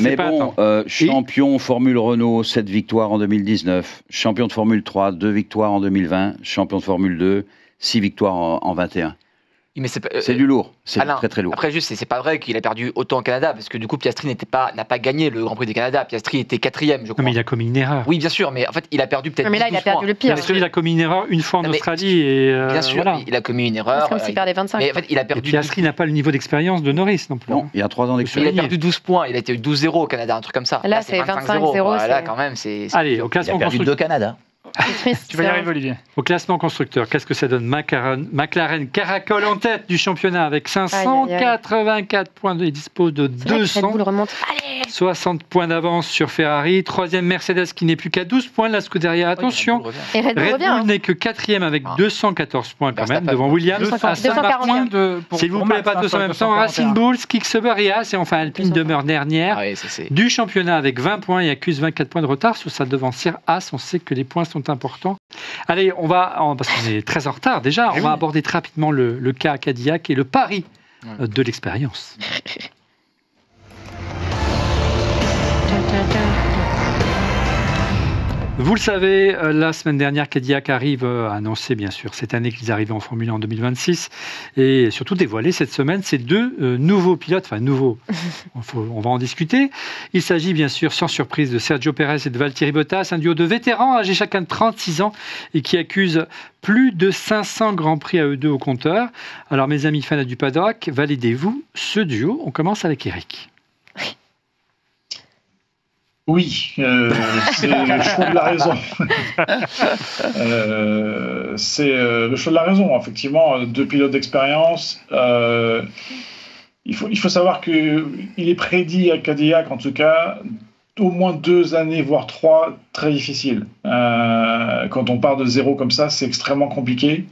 [SPEAKER 8] Mais bon, champion Formule Renault, 7 victoires en 2019, champion de Formule 3, 2 victoires en 2020, champion de Formule 2, 6 victoires en 21.
[SPEAKER 4] Mais
[SPEAKER 8] c'est du lourd, c'est très très lourd.
[SPEAKER 4] Après, juste, c'est pas vrai qu'il a perdu autant au Canada, parce que du coup, Piastri n'a pas gagné le Grand Prix du Canada. Piastri était 4e, je crois.
[SPEAKER 1] Non, mais il a commis une erreur.
[SPEAKER 4] Oui, bien sûr, mais en fait, il a perdu peut-être.
[SPEAKER 3] Mais là, il a perdu le pire.
[SPEAKER 1] Parce qu'il a commis une erreur une fois en Australie. Et
[SPEAKER 4] bien sûr, voilà. Il a commis une erreur.
[SPEAKER 3] C'est comme s'il perdait 25.
[SPEAKER 4] Mais en fait, il a perdu.
[SPEAKER 1] Et Piastri n'a pas le niveau d'expérience de Norris non plus.
[SPEAKER 8] Non, il y a 3 ans d'expérience.
[SPEAKER 4] Il a perdu 12 points, il a été 12-0 au Canada, un truc comme ça.
[SPEAKER 3] Là, c'est 25-0.
[SPEAKER 4] Là, quand même, c'est.
[SPEAKER 1] Allez, au classement
[SPEAKER 5] constructeur. Il a perdu 2 Canada.
[SPEAKER 7] Tu vas y arriver, Olivier.
[SPEAKER 1] Au classement constructeur, qu'est-ce que ça donne? McLaren caracole en tête du championnat avec 584 points. Il dispose de 260 points d'avance sur Ferrari. Troisième Mercedes qui n'est plus qu'à 12 points. La Scuderia, attention.
[SPEAKER 3] Et Red Bull
[SPEAKER 1] n'est que quatrième avec 214 points quand même devant Williams.
[SPEAKER 3] 240
[SPEAKER 1] points. S'il vous plaît, pas 200 en même temps. Racing Bulls, Kick-Sauber et Haas. Et enfin Alpine demeure dernière du championnat avec 20 points et accuse 24 points de retard sur sa devancière Haas. On sait que les points sont importants. Allez, parce qu'on est très en retard déjà, on va aborder très rapidement le cas Cadillac et le pari de l'expérience. Vous le savez, la semaine dernière, Cadillac arrive à annoncer, bien sûr, cette année qu'ils arrivent en Formule 1 en 2026 et surtout dévoiler cette semaine ces 2 nouveaux pilotes, enfin nouveaux, on va en discuter. Il s'agit bien sûr, sans surprise, de Sergio Pérez et de Valtteri Bottas, un duo de vétérans âgés chacun de 36 ans et qui accuse plus de 500 Grands Prix à eux deux au compteur. Alors mes amis fans du paddock, validez-vous ce duo. On commence avec Eric.
[SPEAKER 2] Oui, c'est le choix de la raison. C'est le choix de la raison. Effectivement, 2 pilotes d'expérience. Il faut savoir qu'il est prédit à Cadillac, en tout cas, au moins 2 années, voire 3, très difficiles. Quand on part de zéro comme ça, c'est extrêmement compliqué.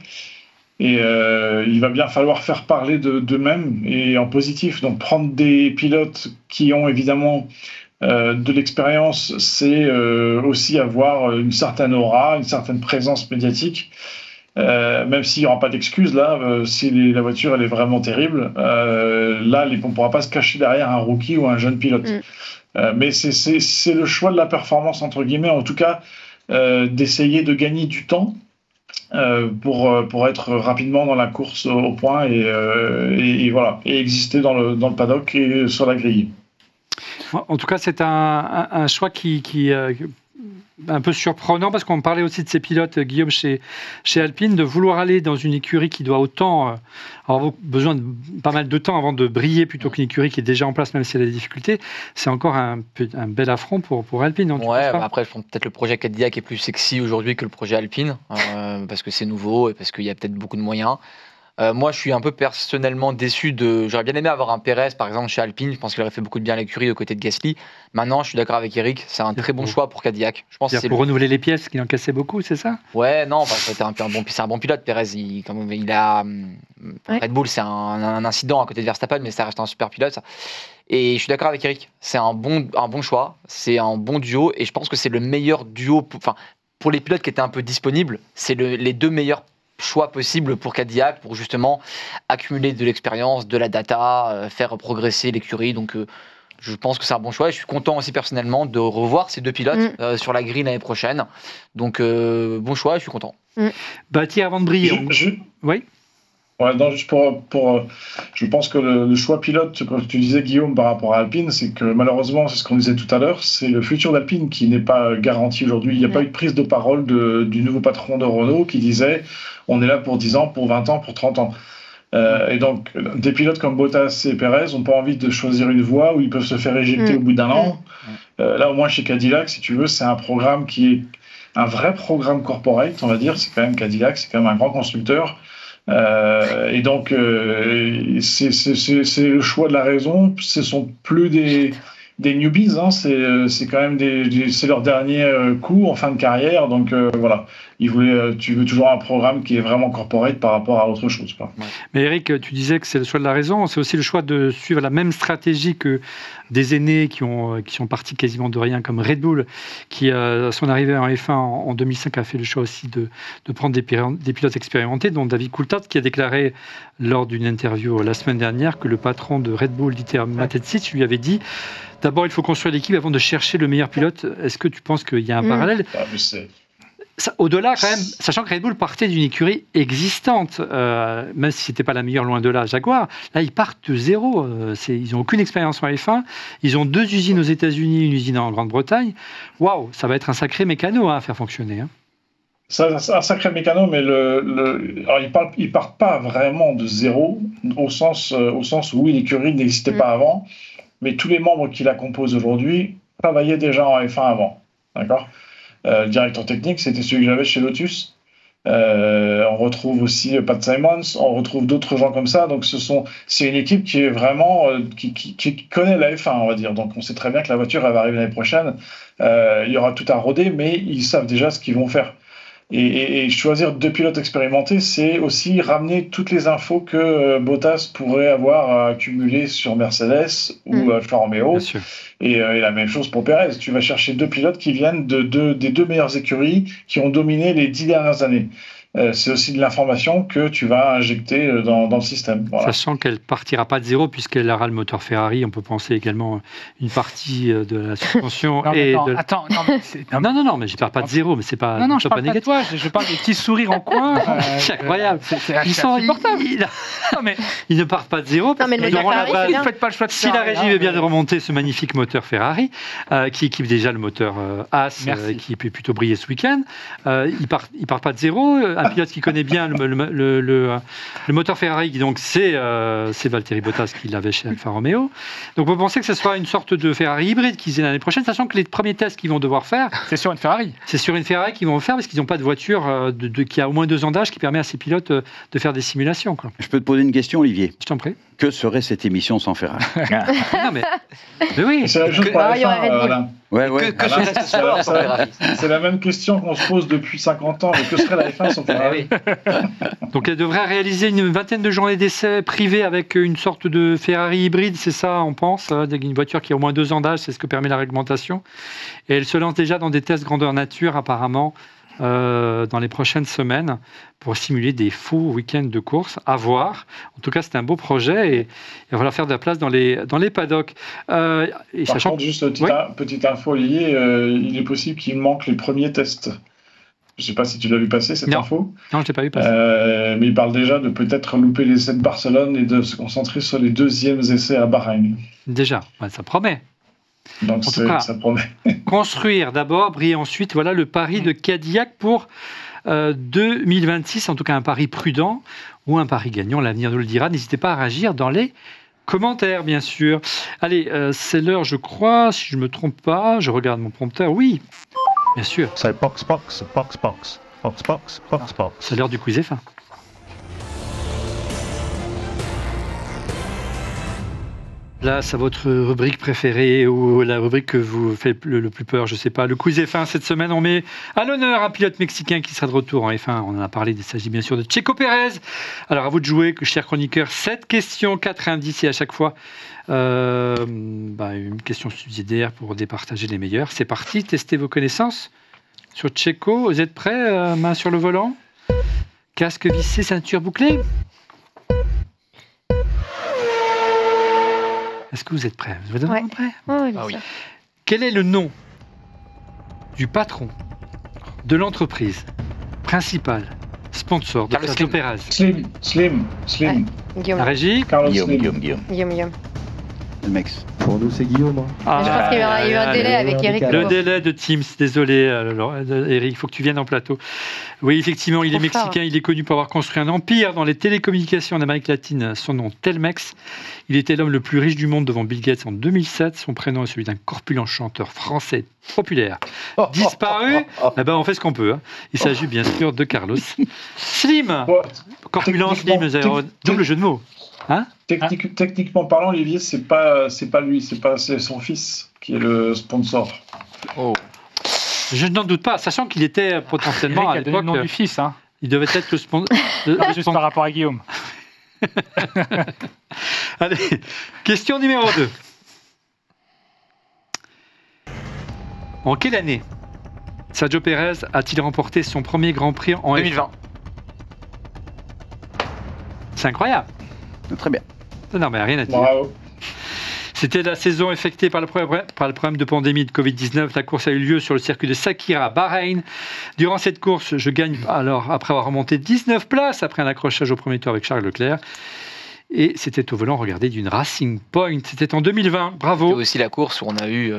[SPEAKER 2] Et il va bien falloir faire parler d'eux-mêmes et en positif. Donc prendre des pilotes qui ont évidemment... de l'expérience, c'est aussi avoir une certaine aura, une certaine présence médiatique, même s'il n'y aura pas d'excuse là, si la voiture elle est vraiment terrible, là on ne pourra pas se cacher derrière un rookie ou un jeune pilote. Mais c'est le choix de la performance, entre guillemets, en tout cas, d'essayer de gagner du temps pour être rapidement dans la course au point et voilà, et exister dans le paddock et sur la grille.
[SPEAKER 1] En tout cas, c'est un choix qui un peu surprenant parce qu'on parlait aussi de ces pilotes, Guillaume, chez Alpine, de vouloir aller dans une écurie qui doit autant avoir besoin de pas mal de temps avant de briller plutôt qu'une écurie qui est déjà en place, même si elle a des difficultés. C'est encore un bel affront pour Alpine.
[SPEAKER 4] Après, je pense peut-être le projet Cadillac est plus sexy aujourd'hui que le projet Alpine parce que c'est nouveau et parce qu'il y a peut-être beaucoup de moyens. Moi, je suis un peu personnellement déçu J'aurais bien aimé avoir un Pérez, par exemple, chez Alpine. Je pense qu'il aurait fait beaucoup de bien à l'écurie aux côtés de Gasly. Maintenant, je suis d'accord avec Eric. C'est un très bon choix pour Cadillac. Je pense que c'est
[SPEAKER 1] pour renouveler les pièces, qu'il encaissait beaucoup, c'est ça?
[SPEAKER 4] Ouais, non, c'était c'est un bon pilote, Pérez. Il a Red Bull, c'est un incident à côté de Verstappen, mais ça reste un super pilote. Ça. Et je suis d'accord avec Eric. C'est un bon choix. C'est un bon duo, et je pense que c'est le meilleur duo. Pour les pilotes qui étaient un peu disponibles, c'est les deux meilleurs choix possibles pour Cadillac, pour justement accumuler de l'expérience, de la data, faire progresser l'écurie. Donc, je pense que c'est un bon choix. Et je suis content aussi personnellement de revoir ces deux pilotes sur la grille l'année prochaine. Donc, bon choix, je suis content.
[SPEAKER 1] Baptiste, avant de briller. Oui.
[SPEAKER 2] Ouais, non, juste je pense que le choix pilote, comme tu disais Guillaume, par rapport à Alpine, c'est que malheureusement, c'est ce qu'on disait tout à l'heure, c'est le futur d'Alpine qui n'est pas garanti aujourd'hui. Il n'y a pas eu de prise de parole du nouveau patron de Renault qui disait on est là pour 10 ans, pour 20 ans, pour 30 ans. Et donc, des pilotes comme Bottas et Perez n'ont pas envie de choisir une voie où ils peuvent se faire éjecter au bout d'un an. Là, au moins, chez Cadillac, si tu veux, c'est un programme qui est un vrai programme corporate, on va dire. C'est quand même Cadillac, c'est quand même un grand constructeur. Et donc, c'est le choix de la raison. Ce sont plus des newbies, hein. C'est quand même c'est leur dernier coup en fin de carrière. Donc voilà, tu veux toujours un programme qui est vraiment corporate par rapport à autre chose, quoi.
[SPEAKER 1] Mais Eric, tu disais que c'est le choix de la raison. C'est aussi le choix de suivre la même stratégie que des aînés qui sont partis quasiment de rien, comme Red Bull, qui à son arrivée en F1 en 2005 a fait le choix aussi de prendre des pilotes expérimentés, dont David Coulthard, qui a déclaré lors d'une interview la semaine dernière que le patron de Red Bull, Dieter Mateschitz, lui avait dit d'abord il faut construire l'équipe avant de chercher le meilleur pilote. Est-ce que tu penses qu'il y a un parallèle? Au-delà, quand même, sachant que Red Bull partait d'une écurie existante, même si c'était pas la meilleure, loin de là, Jaguar, là, ils partent de zéro. Ils n'ont aucune expérience en F1. Ils ont 2 usines aux États-Unis, une usine en Grande-Bretagne. Waouh, ça va être un sacré mécano à faire fonctionner. Hein.
[SPEAKER 2] C'est un sacré mécano, mais alors ils partent pas vraiment de zéro, au sens où oui, l'écurie n'existait pas avant, mais tous les membres qui la composent aujourd'hui travaillaient déjà en F1 avant. D'accord ? Le directeur technique, c'était celui que j'avais chez Lotus. On retrouve aussi Pat Simons, on retrouve d'autres gens comme ça. Donc c'est une équipe qui est vraiment qui connaît la F1, on va dire. Donc on sait très bien que la voiture elle va arriver l'année prochaine. Il y aura tout à roder, mais ils savent déjà ce qu'ils vont faire. Et choisir 2 pilotes expérimentés, c'est aussi ramener toutes les infos que Bottas pourrait avoir accumulées sur Mercedes ou Alfa Romeo. Et la même chose pour Perez. Tu vas chercher 2 pilotes qui viennent des 2 meilleures écuries qui ont dominé les 10 dernières années. C'est aussi de l'information que tu vas injecter dans le système. Voilà.
[SPEAKER 1] Sachant qu'elle ne partira pas de zéro puisqu'elle aura le moteur Ferrari, on peut penser également une partie de la suspension.
[SPEAKER 7] Non, mais
[SPEAKER 1] mais je ne pars pas de zéro, mais c'est pas,
[SPEAKER 7] je parle pas de toi, je parle des petits sourires en coin.
[SPEAKER 1] C'est incroyable.
[SPEAKER 7] Ils sont insupportables.
[SPEAKER 1] Ils ne partent pas de zéro parce qu'ils auront la base.
[SPEAKER 7] Vous faites pas le choix de
[SPEAKER 1] si la régie veut bien de remonter ce magnifique moteur Ferrari, qui équipe déjà le moteur Haas, qui peut plutôt briller ce week-end, ils partent pas de zéro. Un pilote qui connaît bien le moteur Ferrari, donc c'est Valtteri Bottas qui l'avait chez Alfa Romeo. Donc on peut penser que ce sera une sorte de Ferrari hybride qu'ils aient l'année prochaine, sachant que les premiers tests qu'ils vont devoir faire,
[SPEAKER 7] c'est sur une Ferrari.
[SPEAKER 1] C'est sur une Ferrari qu'ils vont faire parce qu'ils n'ont pas de voiture qui a au moins 2 ans d'âge qui permet à ces pilotes de faire des simulations. Quoi.
[SPEAKER 8] Je peux te poser une question, Olivier?
[SPEAKER 1] Je t'en prie.
[SPEAKER 8] Que serait cette émission sans Ferrari?
[SPEAKER 1] Non, mais oui.
[SPEAKER 2] C'est la chose pour la F1,
[SPEAKER 4] Ferrari.
[SPEAKER 2] C'est la même question qu'on se pose depuis 50 ans. Mais que serait la F1 sans Ferrari?
[SPEAKER 1] Donc elle devrait réaliser une 20aine de journées d'essais privées avec une sorte de Ferrari hybride, c'est ça, on pense. Une voiture qui a au moins 2 ans d'âge, c'est ce que permet la réglementation. Et elle se lance déjà dans des tests grandeur nature, apparemment, dans les prochaines semaines pour simuler des faux week-ends de course à voir. En tout cas, c'est un beau projet et il va falloir faire de la place dans les paddocks.
[SPEAKER 2] Par contre, juste petite info liée, il est possible qu'il manque les premiers tests. Je ne sais pas si tu l'as vu passer, cette info.
[SPEAKER 1] Non, je ne l'ai pas vu passer.
[SPEAKER 2] Mais il parle déjà de peut-être louper les essais de Barcelone et de se concentrer sur les 2e essais à Bahreïn.
[SPEAKER 1] Déjà, ça promet.
[SPEAKER 2] Donc
[SPEAKER 1] en tout cas,
[SPEAKER 2] ça promet.
[SPEAKER 1] Construire d'abord, briller ensuite. Voilà le pari de Cadillac pour 2026. En tout cas, un pari prudent ou un pari gagnant. L'avenir nous le dira. N'hésitez pas à réagir dans les commentaires, bien sûr. Allez, c'est l'heure, je crois. Si je ne me trompe pas, je regarde mon prompteur. Oui, bien sûr.
[SPEAKER 9] C'est box. C'est l'heure
[SPEAKER 1] du quiz F1. Là, c'est votre rubrique préférée ou la rubrique que vous faites le plus peur, je ne sais pas. Le quiz F1, cette semaine, on met à l'honneur un pilote mexicain qui sera de retour en F1. On en a parlé, il s'agit bien sûr de Checo Pérez. Alors, à vous de jouer, cher chroniqueur. 7 questions, 4 indices et à chaque fois, une question subsidiaire pour départager les meilleurs. C'est parti, testez vos connaissances sur Checo. Vous êtes prêts? Main sur le volant. Casque vissé, ceinture bouclée. Est-ce que vous êtes prêts? Vous êtes vraiment prêts?
[SPEAKER 3] Oui, bien sûr.
[SPEAKER 1] Quel est le nom du patron de l'entreprise principale, sponsor de Sergio Pérez?
[SPEAKER 2] Slim.
[SPEAKER 3] Ouais. Guillaume.
[SPEAKER 1] La régie?
[SPEAKER 2] Carlos
[SPEAKER 5] Guillaume.
[SPEAKER 3] Guillaume.
[SPEAKER 8] Le mec.
[SPEAKER 9] Pour nous, c'est Guillaume.
[SPEAKER 3] Mais je pense qu'il y a eu un délai avec Eric.
[SPEAKER 1] Le délai de Teams, désolé, Eric, il faut que tu viennes en plateau. Oui, effectivement, il est mexicain, il est connu pour avoir construit un empire dans les télécommunications en Amérique latine. Son nom, Telmex. Il était l'homme le plus riche du monde devant Bill Gates en 2007. Son prénom est celui d'un corpulent chanteur français populaire. Disparu, on fait ce qu'on peut. Hein. Il s'agit bien sûr de Carlos Slim. Corpulent, Slim, double jeu de mots. Hein?
[SPEAKER 2] Techniquement parlant, Olivier, c'est pas lui, c'est son fils qui est le sponsor.
[SPEAKER 1] Oh. Je n'en doute pas, sachant qu'il était potentiellement
[SPEAKER 7] Eric
[SPEAKER 1] à l'époque
[SPEAKER 7] le nom du fils. Hein.
[SPEAKER 1] Il devait être le sponsor.
[SPEAKER 7] Juste par rapport à Guillaume.
[SPEAKER 1] Allez, question numéro 2. En quelle année Sergio Pérez a-t-il remporté son premier Grand Prix en
[SPEAKER 4] 2020.
[SPEAKER 1] C'est incroyable.
[SPEAKER 8] Très bien.
[SPEAKER 1] Non, mais rien à dire.
[SPEAKER 2] Bravo.
[SPEAKER 1] C'était la saison affectée par le problème de pandémie de Covid-19. La course a eu lieu sur le circuit de Sakira à Bahreïn. Durant cette course, je gagne alors après avoir remonté 19 places après un accrochage au premier tour avec Charles Leclerc. Et c'était au volant, regardez, d'une Racing Point. C'était en 2020. Bravo.
[SPEAKER 4] C'était aussi la course où on a eu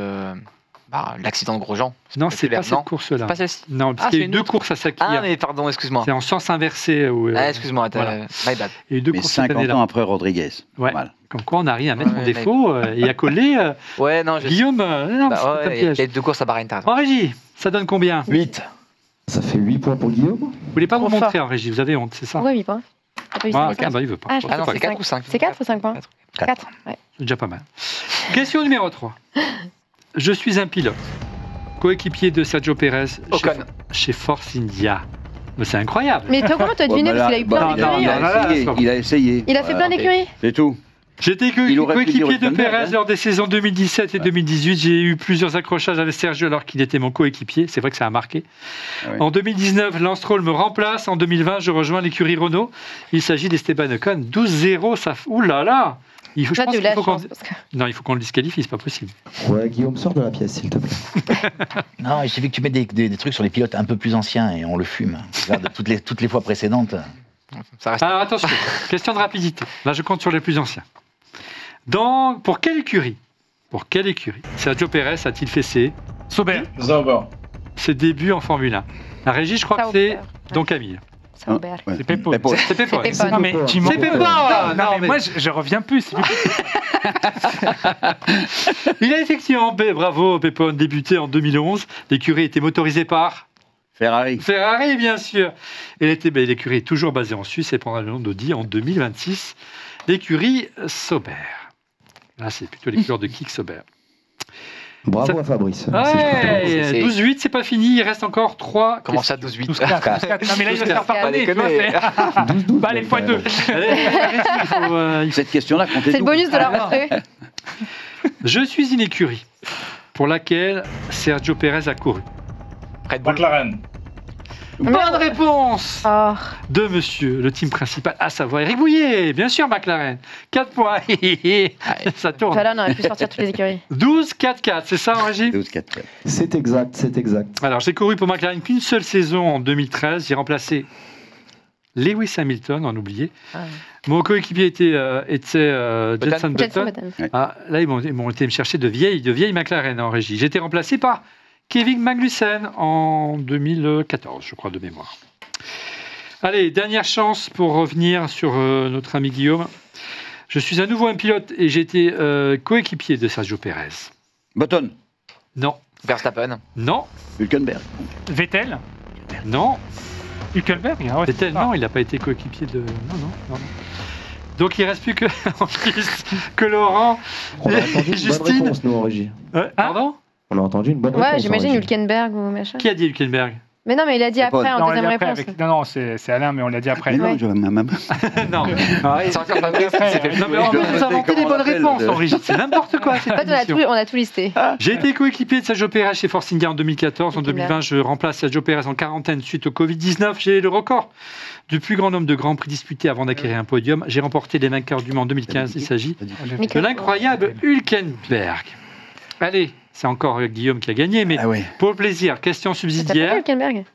[SPEAKER 4] l'accident de Grosjean.
[SPEAKER 1] Non, c'est pas cette course-là.
[SPEAKER 4] Pas celle-ci.
[SPEAKER 1] Non, parce qu'il y a eu deux courses à Sakira.
[SPEAKER 4] Ah, mais pardon, excuse-moi.
[SPEAKER 1] C'est en sens inversé.
[SPEAKER 4] Excuse-moi,
[SPEAKER 1] voilà.
[SPEAKER 4] My bad.
[SPEAKER 1] Il y a eu deux
[SPEAKER 8] Mais
[SPEAKER 1] courses
[SPEAKER 8] 50 ans après Rodriguez.
[SPEAKER 1] Ouais.
[SPEAKER 8] Voilà.
[SPEAKER 1] Comme quoi, on a rien à mettre en défaut et à coller.
[SPEAKER 4] Ouais, non,
[SPEAKER 1] Guillaume, non,
[SPEAKER 4] il y a deux courses à Bahreïn, t'as raison.
[SPEAKER 1] En régie, ça donne combien?
[SPEAKER 5] 8.
[SPEAKER 9] Ça fait 8 points pour Guillaume.
[SPEAKER 1] Vous voulez pas vous montrer en régie? Vous avez honte, c'est ça?
[SPEAKER 3] Pourquoi 8 points?
[SPEAKER 1] Il veut pas.
[SPEAKER 3] Ah, je
[SPEAKER 4] non, c'est 4 ou 5.
[SPEAKER 3] C'est 4 ou 5 points? 4. Ouais.
[SPEAKER 1] C'est déjà pas mal. Question numéro 3. Je suis un pilote, coéquipier de Sergio Pérez chez Force India. Mais c'est incroyable.
[SPEAKER 3] Mais comment t'as deviné parce qu'il a eu plein d'écuries?
[SPEAKER 8] Il a essayé.
[SPEAKER 3] Il a fait plein d'écuries?
[SPEAKER 8] C'est tout.
[SPEAKER 1] J'étais coéquipier de Pérez lors des saisons 2017 et 2018. J'ai eu plusieurs accrochages avec Sergio alors qu'il était mon coéquipier. C'est vrai que ça a marqué. Ah oui. En 2019, Lance Stroll me remplace. En 2020, je rejoins l'écurie Renault. Il s'agit d'Esteban Ocon. 12-0, ça... Ouh là là. Il faut qu'on le disqualifie, c'est pas possible.
[SPEAKER 9] Ouais, Guillaume, sors de la pièce, s'il te plaît.
[SPEAKER 5] Non, il suffit que tu mettes des trucs sur les pilotes un peu plus anciens et on le fume. Regarde, toutes les fois précédentes.
[SPEAKER 1] Ça reste... Alors attention, question de rapidité. Là, je compte sur les plus anciens. Pour quelle écurie Sergio Pérez a-t-il fait ses débuts en Formule 1? La régie, je crois que c'est Don Camille.
[SPEAKER 7] C'est Peppo.
[SPEAKER 1] C'est Peppo.
[SPEAKER 7] Non, mais tu
[SPEAKER 1] c'est Peppo.
[SPEAKER 7] Non, mais moi, je reviens plus.
[SPEAKER 1] Il a effectivement, bravo Peppo, débuté en 2011. L'écurie était motorisée par
[SPEAKER 8] Ferrari,
[SPEAKER 1] bien sûr. Et l'écurie est toujours basée en Suisse et prendra le nom d'Audi en 2026. L'écurie Sauber. Là, c'est plutôt les couleurs de Kik Sauber.
[SPEAKER 9] Bravo à Fabrice.
[SPEAKER 1] Ouais, 12-8, c'est pas fini, il reste encore 3.
[SPEAKER 4] Comment ça, 12-8?
[SPEAKER 7] 12-4. Non, mais là, il va se faire pardonner.
[SPEAKER 9] 12-12.
[SPEAKER 7] Allez,
[SPEAKER 1] x2.
[SPEAKER 8] Cette question-là, comptez.
[SPEAKER 3] C'est le bonus de la rentrée.
[SPEAKER 1] Je suis une écurie pour laquelle Sergio Pérez a couru.
[SPEAKER 2] McLaren.
[SPEAKER 1] Bonne réponse de monsieur, le team principal, à savoir Eric Bouillet. Bien sûr, McLaren. 4 points. Ça tourne.
[SPEAKER 3] Voilà, on aurait pu sortir toutes les écuries.
[SPEAKER 1] 12-4-4, c'est ça, en régie?
[SPEAKER 8] 12-4-4.
[SPEAKER 9] C'est exact.
[SPEAKER 1] Alors, j'ai couru pour McLaren qu'une seule saison en 2013. J'ai remplacé Lewis Hamilton, on oublié. Mon coéquipier était Jenson Button. Là, ils m'ont été me chercher de vieilles McLaren en régie. J'ai été remplacé par Kevin Magnussen en 2014, je crois, de mémoire. Allez, dernière chance pour revenir sur notre ami Guillaume. Je suis à nouveau un pilote et j'ai été coéquipier de Sergio Pérez.
[SPEAKER 8] Button.
[SPEAKER 1] Non.
[SPEAKER 4] Verstappen.
[SPEAKER 1] Non.
[SPEAKER 8] Hülkenberg.
[SPEAKER 7] Vettel.
[SPEAKER 1] Non.
[SPEAKER 7] Hülkenberg.
[SPEAKER 1] Vettel, non, il n'a pas été coéquipier de... Non. Donc il ne reste plus que, que Laurent
[SPEAKER 9] On a entendu
[SPEAKER 1] et
[SPEAKER 9] une bonne
[SPEAKER 1] Justine.
[SPEAKER 9] réponse, nous, en régie.
[SPEAKER 1] Pardon?
[SPEAKER 9] On a entendu une bonne réponse.
[SPEAKER 3] Ouais, j'imagine
[SPEAKER 9] en régie.
[SPEAKER 3] Hülkenberg ou machin.
[SPEAKER 1] Qui a dit Hülkenberg?
[SPEAKER 3] Mais non, mais il a dit
[SPEAKER 8] C'est pas-
[SPEAKER 3] après, en
[SPEAKER 7] Non, on l'a dit
[SPEAKER 3] deuxième
[SPEAKER 7] après
[SPEAKER 3] réponse.
[SPEAKER 7] non, c'est Alain, mais on l'a dit après.
[SPEAKER 8] Mais non,
[SPEAKER 3] Ouais.
[SPEAKER 1] Non.
[SPEAKER 4] C'est encore Fabrice qui s'est fait
[SPEAKER 1] Non, mais on
[SPEAKER 8] Je
[SPEAKER 1] vous inventer des
[SPEAKER 8] comment on
[SPEAKER 1] bonnes
[SPEAKER 8] l'appelle,
[SPEAKER 1] réponses en régie. C'est n'importe quoi. cette
[SPEAKER 3] En fait,
[SPEAKER 1] émission.
[SPEAKER 3] on a tout listé.
[SPEAKER 1] J'ai été coéquipier de Sergio Pérez chez Force India en 2014. En
[SPEAKER 3] Ok,
[SPEAKER 1] 2020, je remplace Sergio Pérez en quarantaine suite au Covid-19. J'ai le record du plus grand nombre de grands prix disputés avant d'acquérir un podium. J'ai remporté les vainqueurs du Mans en 2015. Il s'agit de l'incroyable Hülkenberg. Allez, c'est encore Guillaume qui a gagné, mais
[SPEAKER 8] Ah ouais.
[SPEAKER 1] pour le plaisir, question
[SPEAKER 3] T'as pas dit
[SPEAKER 1] subsidiaire.
[SPEAKER 3] Hülkenberg?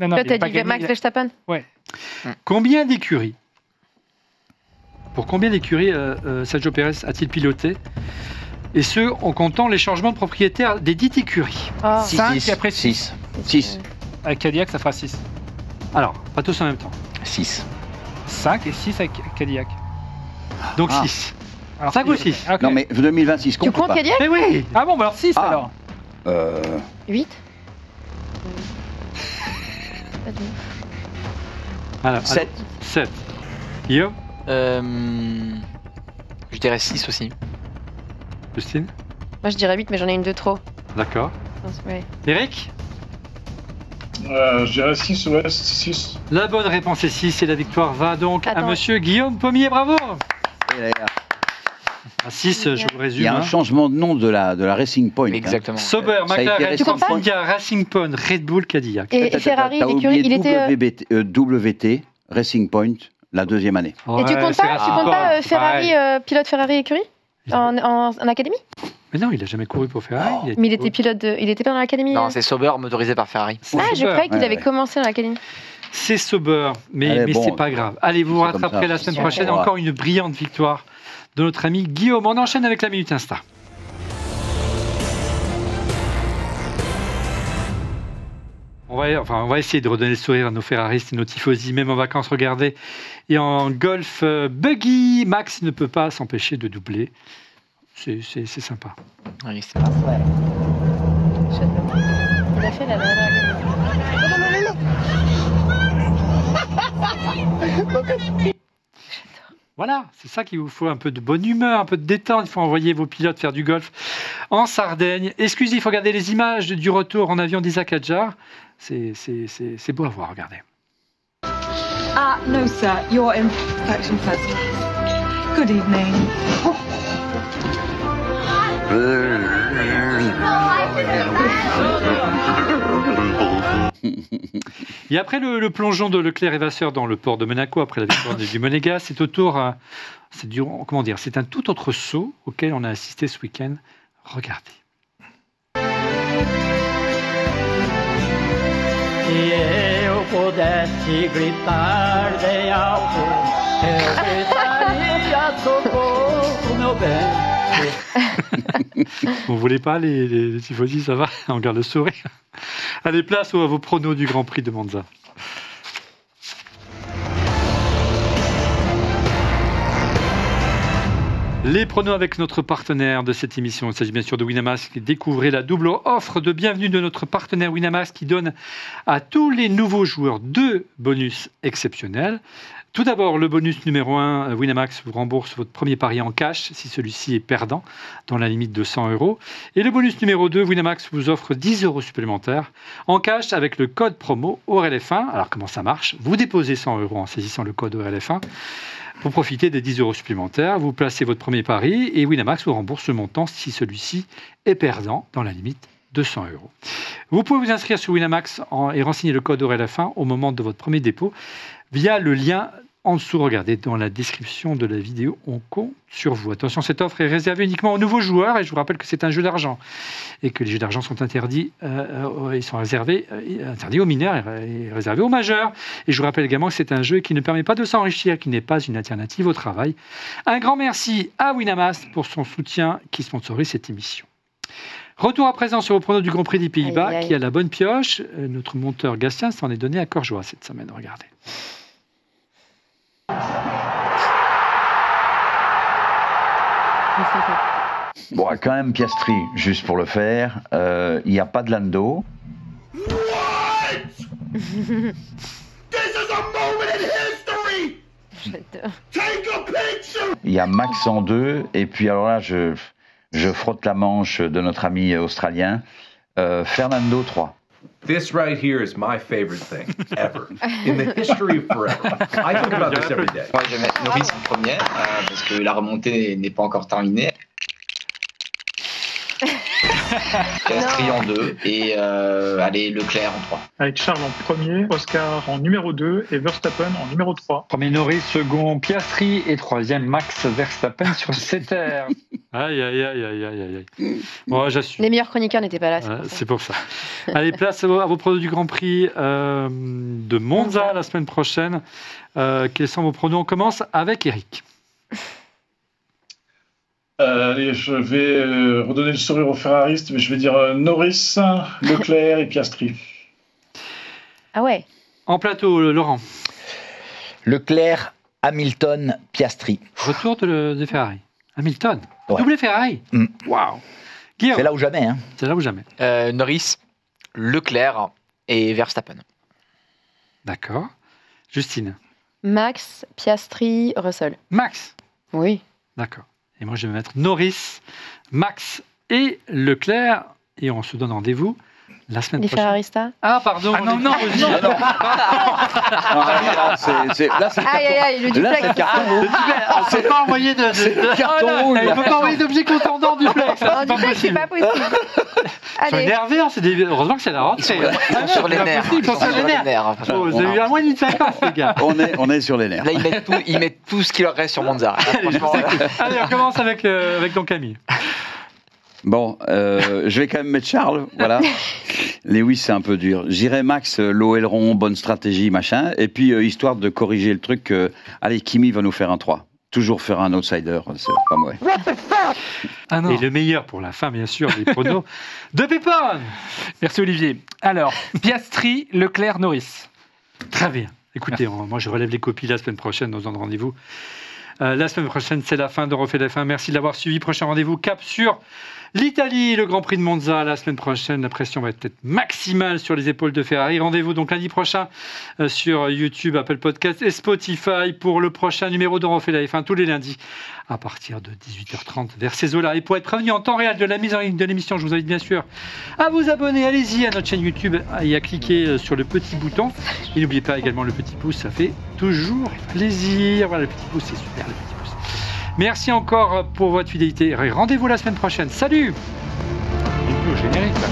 [SPEAKER 7] Non,
[SPEAKER 3] Toi,
[SPEAKER 7] il a
[SPEAKER 3] t'as
[SPEAKER 7] pas
[SPEAKER 3] dit
[SPEAKER 7] gagné,
[SPEAKER 3] Max
[SPEAKER 7] il a-
[SPEAKER 3] Verstappen?
[SPEAKER 1] Combien d'écuries Pour combien d'écuries Sergio Pérez a-t-il piloté? Et ce, en comptant les changements de propriétaire des dites écuries.
[SPEAKER 3] Oh.
[SPEAKER 7] 5 et après
[SPEAKER 8] 6. 6.
[SPEAKER 7] Avec Cadillac, ça fera 6.
[SPEAKER 1] Alors, pas tous en même temps.
[SPEAKER 8] 6.
[SPEAKER 7] 5 et 6 avec Cadillac.
[SPEAKER 1] Donc
[SPEAKER 8] Ah.
[SPEAKER 1] 6.
[SPEAKER 7] Alors,
[SPEAKER 1] 5 ou 6?
[SPEAKER 7] Ok.
[SPEAKER 8] Non, mais 2026
[SPEAKER 3] Tu
[SPEAKER 8] compte ou
[SPEAKER 3] comptes
[SPEAKER 8] pas
[SPEAKER 3] Cadillac?
[SPEAKER 1] Mais oui.
[SPEAKER 7] Ah bon, bah alors 6
[SPEAKER 8] Ah.
[SPEAKER 7] alors.
[SPEAKER 3] 8?
[SPEAKER 1] Alors,
[SPEAKER 8] 7.
[SPEAKER 1] 7. Guillaume?
[SPEAKER 4] Je dirais 6 aussi.
[SPEAKER 1] Justine?
[SPEAKER 3] Moi, je dirais 8, mais j'en ai une de trop.
[SPEAKER 1] D'accord.
[SPEAKER 3] Ouais.
[SPEAKER 1] Eric?
[SPEAKER 2] Je dirais 6, ouais, 6.
[SPEAKER 1] La bonne réponse est 6 et la victoire va donc à
[SPEAKER 3] Attends.
[SPEAKER 1] monsieur Guillaume Pommier. Bravo!
[SPEAKER 8] Et là,
[SPEAKER 1] À 6, je vous
[SPEAKER 8] il
[SPEAKER 1] résume.
[SPEAKER 8] y a un
[SPEAKER 1] hein.
[SPEAKER 8] changement de nom de la Racing Point. hein.
[SPEAKER 4] Exactement.
[SPEAKER 1] Sauber,
[SPEAKER 8] Ça a été
[SPEAKER 1] McLaren,
[SPEAKER 8] Racing
[SPEAKER 1] Force
[SPEAKER 3] Point.
[SPEAKER 1] India, Racing Point, Red Bull, Cadillac.
[SPEAKER 3] Et
[SPEAKER 8] T'as-
[SPEAKER 3] Ferrari,
[SPEAKER 8] t'as
[SPEAKER 3] l'écurie,
[SPEAKER 8] oublié
[SPEAKER 3] il était.
[SPEAKER 8] WT, Racing Point, la deuxième année.
[SPEAKER 3] Et tu comptes
[SPEAKER 1] c'est
[SPEAKER 3] pas,
[SPEAKER 1] Racing
[SPEAKER 3] tu comptes
[SPEAKER 1] Point,
[SPEAKER 3] pas Ferrari,
[SPEAKER 1] pareil.
[SPEAKER 3] pilote Ferrari écurie en académie?
[SPEAKER 1] Mais non, il n'a jamais couru pour Ferrari.
[SPEAKER 3] Mais il était pilote il était pas dans l'académie?
[SPEAKER 4] Non, c'est Sauber motorisé par Ferrari.
[SPEAKER 1] C'est
[SPEAKER 3] Ah, je
[SPEAKER 1] Sauber.
[SPEAKER 3] croyais qu'il
[SPEAKER 8] Ouais,
[SPEAKER 3] avait
[SPEAKER 8] ouais.
[SPEAKER 3] commencé dans l'académie.
[SPEAKER 1] C'est Sauber, mais,
[SPEAKER 8] Allez,
[SPEAKER 1] mais
[SPEAKER 8] bon,
[SPEAKER 1] c'est pas grave. Allez, vous vous
[SPEAKER 8] c'est comme
[SPEAKER 1] rattraperez
[SPEAKER 8] ça.
[SPEAKER 1] la semaine
[SPEAKER 3] Super.
[SPEAKER 1] prochaine.
[SPEAKER 8] Ouais.
[SPEAKER 1] Encore une brillante victoire de notre ami Guillaume. On enchaîne avec la Minute Insta. On va essayer de redonner le sourire à nos Ferraristes et nos tifosi, même en vacances, regardez. Et en golf buggy, Max ne peut pas s'empêcher de doubler. C'est sympa.
[SPEAKER 4] Oui, c'est-
[SPEAKER 3] Il a fait la
[SPEAKER 1] Voilà, c'est ça qu'il vous faut, un peu de bonne humeur, un peu de détente. Il faut envoyer vos pilotes faire du golf en Sardaigne. Exclusif, regardez les images du retour en avion d'Isaac Hadjar. C'est beau à voir, regardez.
[SPEAKER 10] No, sir. Your infection first. Good evening.
[SPEAKER 1] Et après le plongeon de Leclerc et Vasseur dans le port de Monaco, après la victoire du Monégas, c'est au tour, c'est un tout autre saut auquel on a assisté ce week-end. Regardez. Vous voulez pas les tifosi, ça va? On garde le sourire. Allez, place à vos pronos du Grand Prix de Monza. Les pronos avec notre partenaire de cette émission. Il s'agit bien sûr de Winamax. Découvrez la double offre de bienvenue de notre partenaire Winamax qui donne à tous les nouveaux joueurs 2 bonus exceptionnels. Tout d'abord, le bonus numéro 1, Winamax vous rembourse votre premier pari en cash si celui-ci est perdant, dans la limite de 100 €. Et le bonus numéro 2, Winamax vous offre 10 € supplémentaires en cash avec le code promo ORLF1. Alors comment ça marche? Vous déposez 100 € en saisissant le code ORLF1 pour profiter des 10 € supplémentaires. Vous placez votre premier pari et Winamax vous rembourse le montant si celui-ci est perdant, dans la limite de 100 €. Vous pouvez vous inscrire sur Winamax et renseigner le code ORLF1 au moment de votre premier dépôt via le lien en dessous. Regardez dans la description de la vidéo, on compte sur vous. Attention, cette offre est réservée uniquement aux nouveaux joueurs et je vous rappelle que c'est un jeu d'argent et que les jeux d'argent sont interdits, ils sont interdits aux mineurs et réservés aux majeurs. Et je vous rappelle également que c'est un jeu qui ne permet pas de s'enrichir, qui n'est pas une alternative au travail. Un grand merci à Winamax pour son soutien qui sponsorise cette émission. Retour à présent sur vos pronos du Grand Prix des Pays-Bas,
[SPEAKER 3] Aïe, aïe.
[SPEAKER 1] qui a la bonne pioche. Notre monteur Gastien s'en est donné à cœur joie cette semaine. Regardez.
[SPEAKER 5] Bon, quand même Piastri, juste pour le faire. Il n'y a pas de Lando.
[SPEAKER 3] J'adore.
[SPEAKER 5] il y a Max en 2, et puis alors là, je frotte la manche de notre ami australien, Fernando 3.
[SPEAKER 11] This right here is my favorite thing ever in the history of forever. I think about this every day.
[SPEAKER 4] Moi, je vais mettre Norris en première parce que la remontée n'est pas encore terminée. Piastri en 2 et allez, Leclerc en 3.
[SPEAKER 12] Avec Charles en premier, Oscar en numéro 2 et Verstappen en numéro 3.
[SPEAKER 1] Premier Norris, second Piastri et troisième Max Verstappen sur 7 heures. Aïe, aïe, aïe, aïe, aïe, aïe. Bon, j'assume.
[SPEAKER 3] Les meilleurs chroniqueurs n'étaient pas là.
[SPEAKER 1] C'est pour ça. Allez, place à vos pronos du Grand Prix de Monza la semaine prochaine. Quels sont vos pronos? On commence avec Eric.
[SPEAKER 2] Allez, je vais redonner le sourire aux Ferraristes, mais je vais dire Norris, Leclerc et Piastri.
[SPEAKER 3] Ah ouais.
[SPEAKER 1] En plateau, Laurent.
[SPEAKER 5] Leclerc, Hamilton, Piastri.
[SPEAKER 1] Retour des Ferrari. Hamilton.
[SPEAKER 5] Ouais.
[SPEAKER 1] Doublé Ferrari. Waouh. Guillaume.
[SPEAKER 5] C'est là ou jamais. Hein.
[SPEAKER 1] C'est là ou jamais.
[SPEAKER 4] Norris, Leclerc et Verstappen.
[SPEAKER 1] D'accord. Justine.
[SPEAKER 3] Max, Piastri, Russell.
[SPEAKER 1] Max.
[SPEAKER 3] Oui.
[SPEAKER 1] D'accord. Et moi, je vais mettre Norris, Max et Leclerc. Et on se donne rendez-vous la semaine
[SPEAKER 3] les
[SPEAKER 1] prochaine.
[SPEAKER 3] Ferraristas.
[SPEAKER 1] Ah, pardon.
[SPEAKER 7] Ah, non, non,
[SPEAKER 1] là,
[SPEAKER 5] c'est le carton rouge.
[SPEAKER 1] On ne peut pas envoyer de
[SPEAKER 5] carton rouge.
[SPEAKER 1] On ne peut pas envoyer d'objets contendants du duplex.
[SPEAKER 3] Non, duplex, c'est pas possible.
[SPEAKER 1] Ils sont énervés, hein, heureusement que c'est la rentrée.
[SPEAKER 4] Ils sont sur les nerfs.
[SPEAKER 1] Ils sont sur les nerfs. Vous avez eu un mois et demi de vacances, les gars.
[SPEAKER 5] On est sur les nerfs.
[SPEAKER 4] Là, ils mettent tout ce qu'il leur reste sur Monza. Franchement.
[SPEAKER 1] Allez, on commence avec ton Camille.
[SPEAKER 8] Bon, je vais quand même mettre Charles, voilà. Lewis, c'est un peu dur. J'irai Max, low aileron, bonne stratégie, machin. Et puis, histoire de corriger le truc, allez, Kimi va nous faire un 3. Toujours faire un outsider, c'est pas mauvais.
[SPEAKER 1] Ah non. Et le meilleur pour la fin, bien sûr, les pronos de Pépon.
[SPEAKER 7] Merci Olivier. Alors, Piastri, Leclerc, Norris.
[SPEAKER 1] Très bien. Écoutez, moi je relève les copies la semaine prochaine, nous en rendez-vous. La semaine prochaine, c'est la fin de Refait la fin. Merci de l'avoir suivi. Prochain rendez-vous, cap sur l'Italie, le Grand Prix de Monza. La semaine prochaine, la pression va être maximale sur les épaules de Ferrari. Rendez-vous donc lundi prochain sur YouTube, Apple Podcasts et Spotify pour le prochain numéro de Refait la F1 tous les lundis à partir de 18h30 vers ces eaux-là. Et pour être prévenu en temps réel de la mise en ligne de l'émission, je vous invite bien sûr à vous abonner. Allez-y à notre chaîne YouTube et à cliquer sur le petit bouton. Et n'oubliez pas également le petit pouce, ça fait toujours plaisir. Voilà, le petit pouce, c'est super, le petit pouce. Merci encore pour votre fidélité. Rendez-vous la semaine prochaine. Salut!
[SPEAKER 7] Et puis au générique, là.